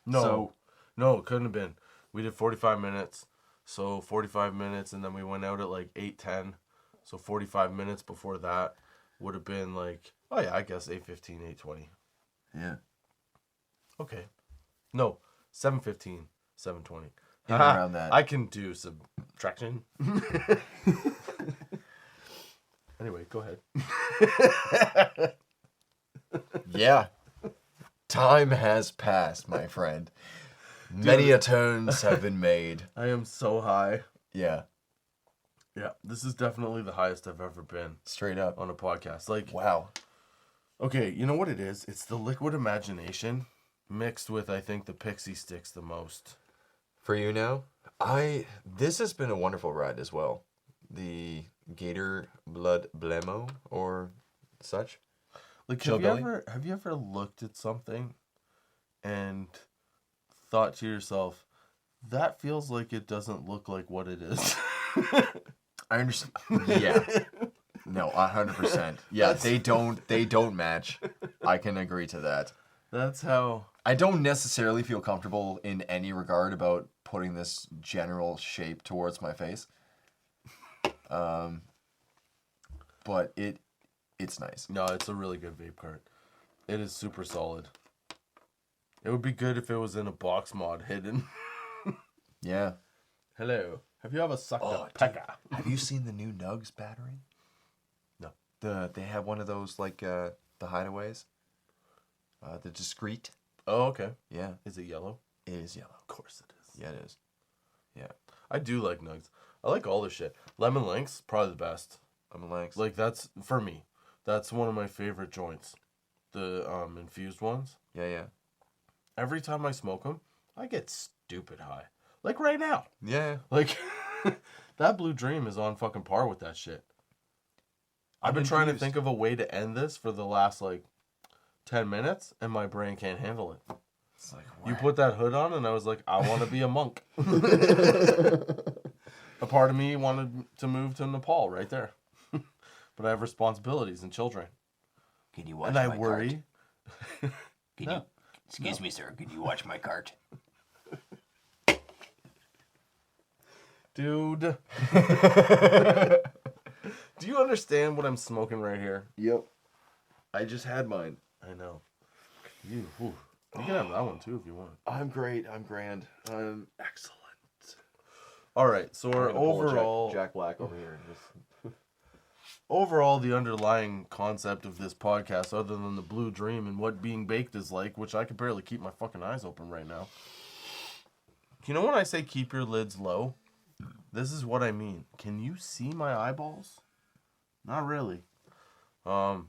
No. So, no, it couldn't have been. We did 45 minutes. So 45 minutes, and then we went out at like 8:10. So 45 minutes before that would have been like, oh yeah, I guess 8:15, 8:20. yeah. Okay. No, 7:15, 7:20. In and around that. I can do subtraction. Anyway, go ahead. Yeah. Time has passed, my friend. Many a turns have been made. I am so high. Yeah. Yeah, this is definitely the highest I've ever been Straight up. on a podcast. Like, Wow. okay, you know what it is? It's the liquid imagination mixed with, I think, the pixie sticks the most. For you now, this has been a wonderful ride as well. The Gator Blood Blemo or such. Like, Chillbilly? have you ever looked at something and thought to yourself, that feels like it doesn't look like what it is? I understand. Yeah. No, 100%. Yeah, they don't match. I can agree to that. That's how... I don't necessarily feel comfortable in any regard about putting this general shape towards my face. But it's nice. No, it's a really good vape cart. It is super solid. It would be good if it was in a box mod hidden. Yeah. Hello. Have you ever sucked Oh, a pecker? Have you seen the new Nugs battery? No. They have one of those like the hideaways. The discreet. Oh, okay. Yeah. Is it yellow? It is yellow. Of course it is. Yeah, it is. Yeah. I do like nugs. I like all this shit. Lemon Links, probably the best. Lemon Links. Like, that's, for me, that's one of my favorite joints. The infused ones. Yeah. Every time I smoke them, I get stupid high. Like right now. Yeah. Like, that Blue Dream is on fucking par with that shit. I've been trying to think of a way to end this for the last, like, 10 minutes, and my brain can't handle it. It's like, You what? put that hood on, and I was like, I want to be a monk. A part of me wanted to move to Nepal right there. But I have responsibilities and children. Can you watch And I my worry. cart? Can No. you, excuse me, sir. Can you watch my cart? Dude. Do you understand what I'm smoking right here? Yep. I just had mine. I know. You can have that one too if you want. I'm great. I'm grand. I'm excellent. All right, so our overall, Jack Black over here. overall, the underlying concept of this podcast, other than the Blue Dream and what being baked is like, which I can barely keep my fucking eyes open right now. You know when I say keep your lids low? This is what I mean. Can you see my eyeballs? Not really. What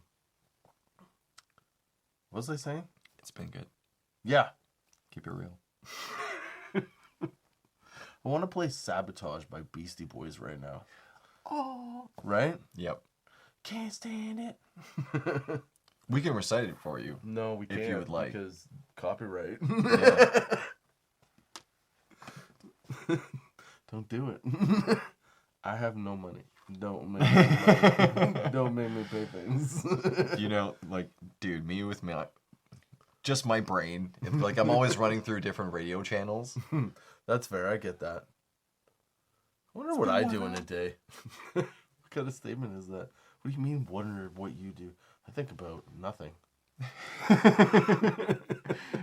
was I saying? It's been good. Yeah. Keep it real. I want to play Sabotage by Beastie Boys right now. Oh. Right? Yep. Can't stand it. We can recite it for you. No, we can't. If you would like. Because copyright. Yeah. Don't do it. I have no money. Don't make me, don't make me pay things. You know, like, dude, me with just my brain. It's like I'm always running through different radio channels. That's fair. I get that. I wonder what I do in a day. What kind of statement is that? What do you mean, wonder what you do? I think about nothing.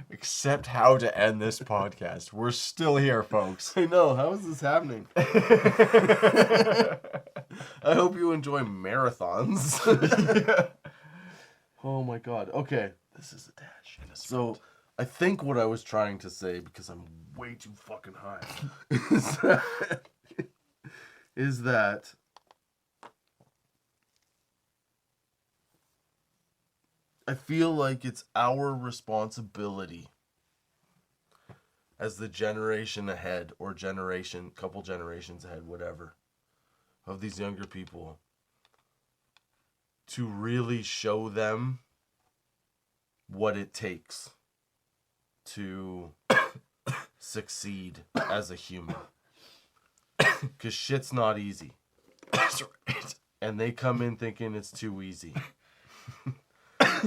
Except how to end this podcast. We're still here, folks. I know. How is this happening? I hope you enjoy marathons. Yeah. Oh my god. Okay. This is a dash. So, I think what I was trying to say, because I'm way too fucking high, is that I feel like it's our responsibility as the generation ahead or couple generations ahead, whatever, of these younger people to really show them what it takes to succeed as a human. Because shit's not easy. That's right. And they come in thinking it's too easy.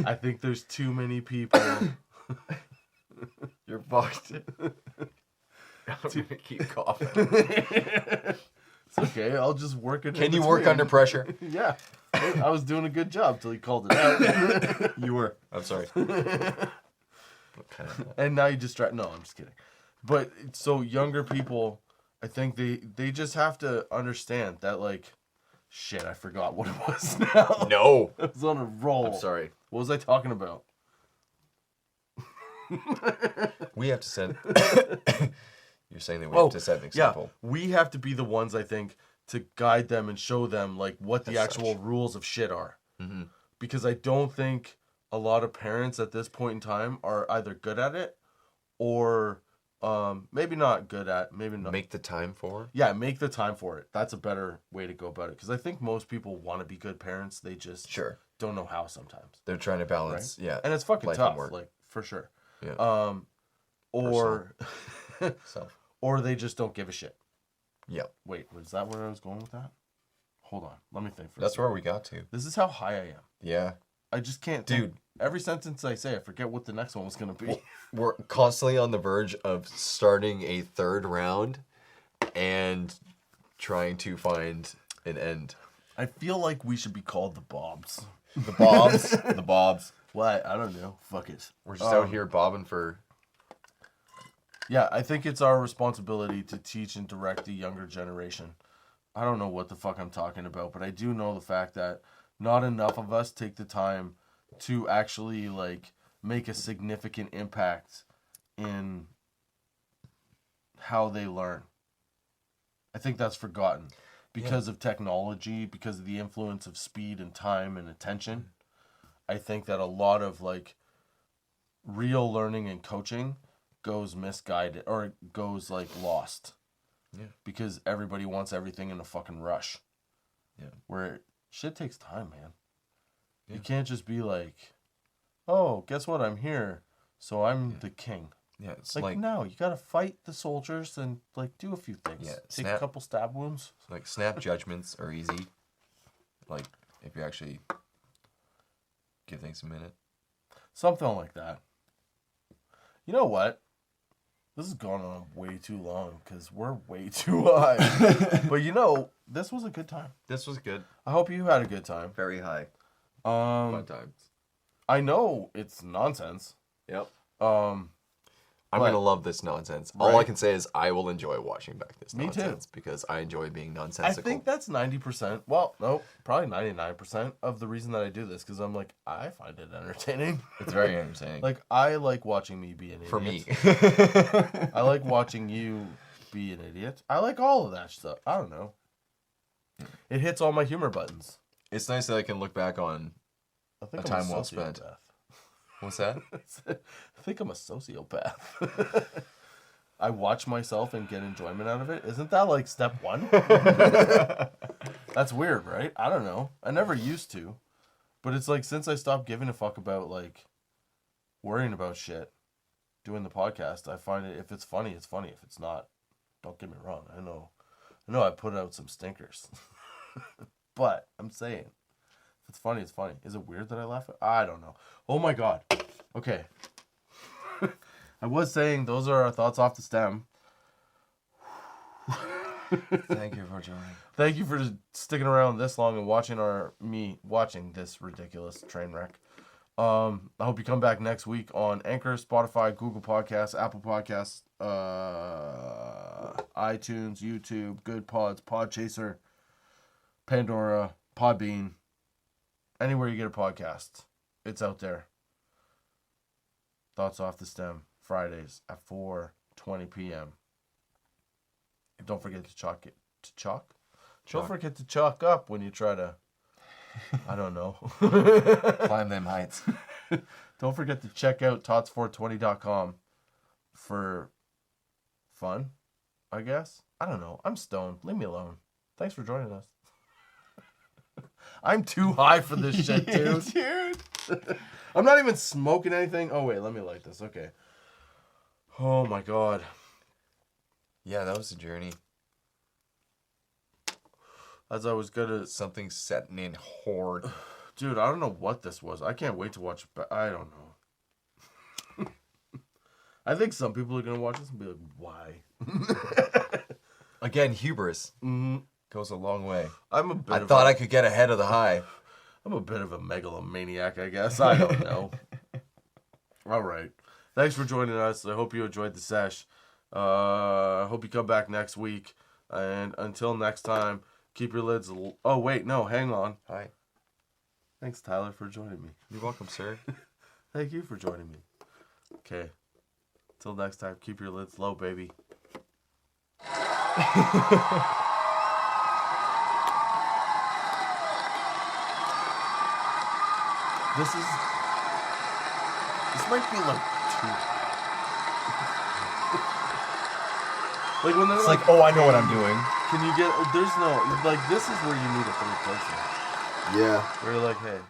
I think there's too many people. You're fucked. I'm gonna keep coughing. It's okay. I'll just work it. Can you work under pressure? Yeah. I was doing a good job till he called it out. You were. I'm sorry. And now you distract. No, I'm just kidding. But so younger people, I think they just have to understand that, like, shit, I forgot what it was now. No. I was on a roll. I'm sorry. What was I talking about? We have to set. You're saying that we have to set an example. Yeah, we have to be the ones, I think, to guide them and show them like what the actual rules of shit are. Mm-hmm. Because I don't think a lot of parents at this point in time are either good at it or maybe not good at, maybe not. Make the time for. Yeah, make the time for it. That's a better way to go about it. Because I think most people want to be good parents. They just don't know how sometimes. They're trying to balance, right? And it's fucking tough, like, for sure. Yeah. Or Self. Or they just don't give a shit. Yep. Wait, was that where I was going with that? Hold on. Let me think for That's where we got to. This is how high I am. Yeah. I just can't Dude. think. Every sentence I say, I forget what the next one was going to be. We're constantly on the verge of starting a third round and trying to find an end. I feel like we should be called the Bobs. The Bobs. The Bobs. What? I don't know. Fuck it. We're just out here bobbing for... Yeah, I think it's our responsibility to teach and direct the younger generation. I don't know what the fuck I'm talking about, but I do know the fact that not enough of us take the time to actually, like, make a significant impact in how they learn. I think that's forgotten because of technology, because of the influence of speed and time and attention. I think that a lot of, like, real learning and coaching goes misguided or goes, like, lost. Yeah. Because everybody wants everything in a fucking rush. Yeah. Where shit takes time, man. Yeah. You can't just be like, oh, guess what? I'm here, so I'm the king. Yeah, it's like, no, you gotta fight the soldiers and, like, do a few things. Yeah, Take a couple stab wounds. Like, snap judgments are easy. Like, if you actually give things a minute. Something like that. You know what? This has gone on way too long because we're way too high. But you know, this was a good time. This was good. I hope you had a good time. Very high. Fun times. I know it's nonsense. Yep. I'm going to love this nonsense. Right? All I can say is I will enjoy watching back this nonsense. Because I enjoy being nonsensical. I think that's 90%. Well, no, probably 99% of the reason that I do this. Because I'm like, I find it entertaining. It's very entertaining. Like, I like watching me be an idiot. For me. I like watching you be an idiot. I like all of that stuff. I don't know. It hits all my humor buttons. It's nice that I can look back on a time well spent. What's that? I think I'm a sociopath. I watch myself and get enjoyment out of it. Isn't that like step one? That's weird, right? I don't know. I never used to. But it's like since I stopped giving a fuck about like worrying about shit, doing the podcast, I find it if it's funny, it's funny. If it's not, don't get me wrong. I know I put out some stinkers. But I'm saying if it's funny, it's funny. Is it weird that I laugh at? I don't know. Oh my god. Okay. I was saying those are our thoughts off the stem. Thank you for joining. Thank you for sticking around this long and watching me watching this ridiculous train wreck. I hope you come back next week on Anchor, Spotify, Google Podcasts, Apple Podcasts, iTunes, YouTube, Good Pods, Podchaser, Pandora, Podbean. Anywhere you get a podcast, it's out there. Thoughts Off the Stem, Fridays at 4:20 p.m. Don't forget to chalk. Don't forget to chalk up when you try to, I don't know. Climb them heights. Don't forget to check out tots420.com for fun, I guess. I don't know. I'm stoned. Leave me alone. Thanks for joining us. I'm too high for this shit, dude. Dude. I'm not even smoking anything. Oh, wait. Let me light this. Okay. Oh, my God. Yeah, that was a journey. As I was good at... Something setting in horde. Dude, I don't know what this was. I can't wait to watch it. But I don't know. I think some people are going to watch this and be like, why? Again, hubris Mm-hmm. goes a long way. I'm a bit I of thought a, I could get ahead of the high. I'm a bit of a megalomaniac, I guess. I don't know. All right. Thanks for joining us. I hope you enjoyed the sesh. I hope you come back next week. And until next time, keep your lids... Oh, wait. No, hang on. Hi. Thanks, Tyler, for joining me. You're welcome, sir. Thank you for joining me. Okay. Till next time, keep your lids low, baby. This might be like too. Like when they're It's like, oh, I know what I'm doing. Can you get? There's no like. This is where you need a third person. Yeah. Where you're like, hey.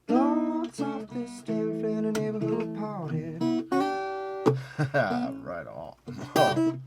Dogs off the stand, friend, a neighborhood party. Right on.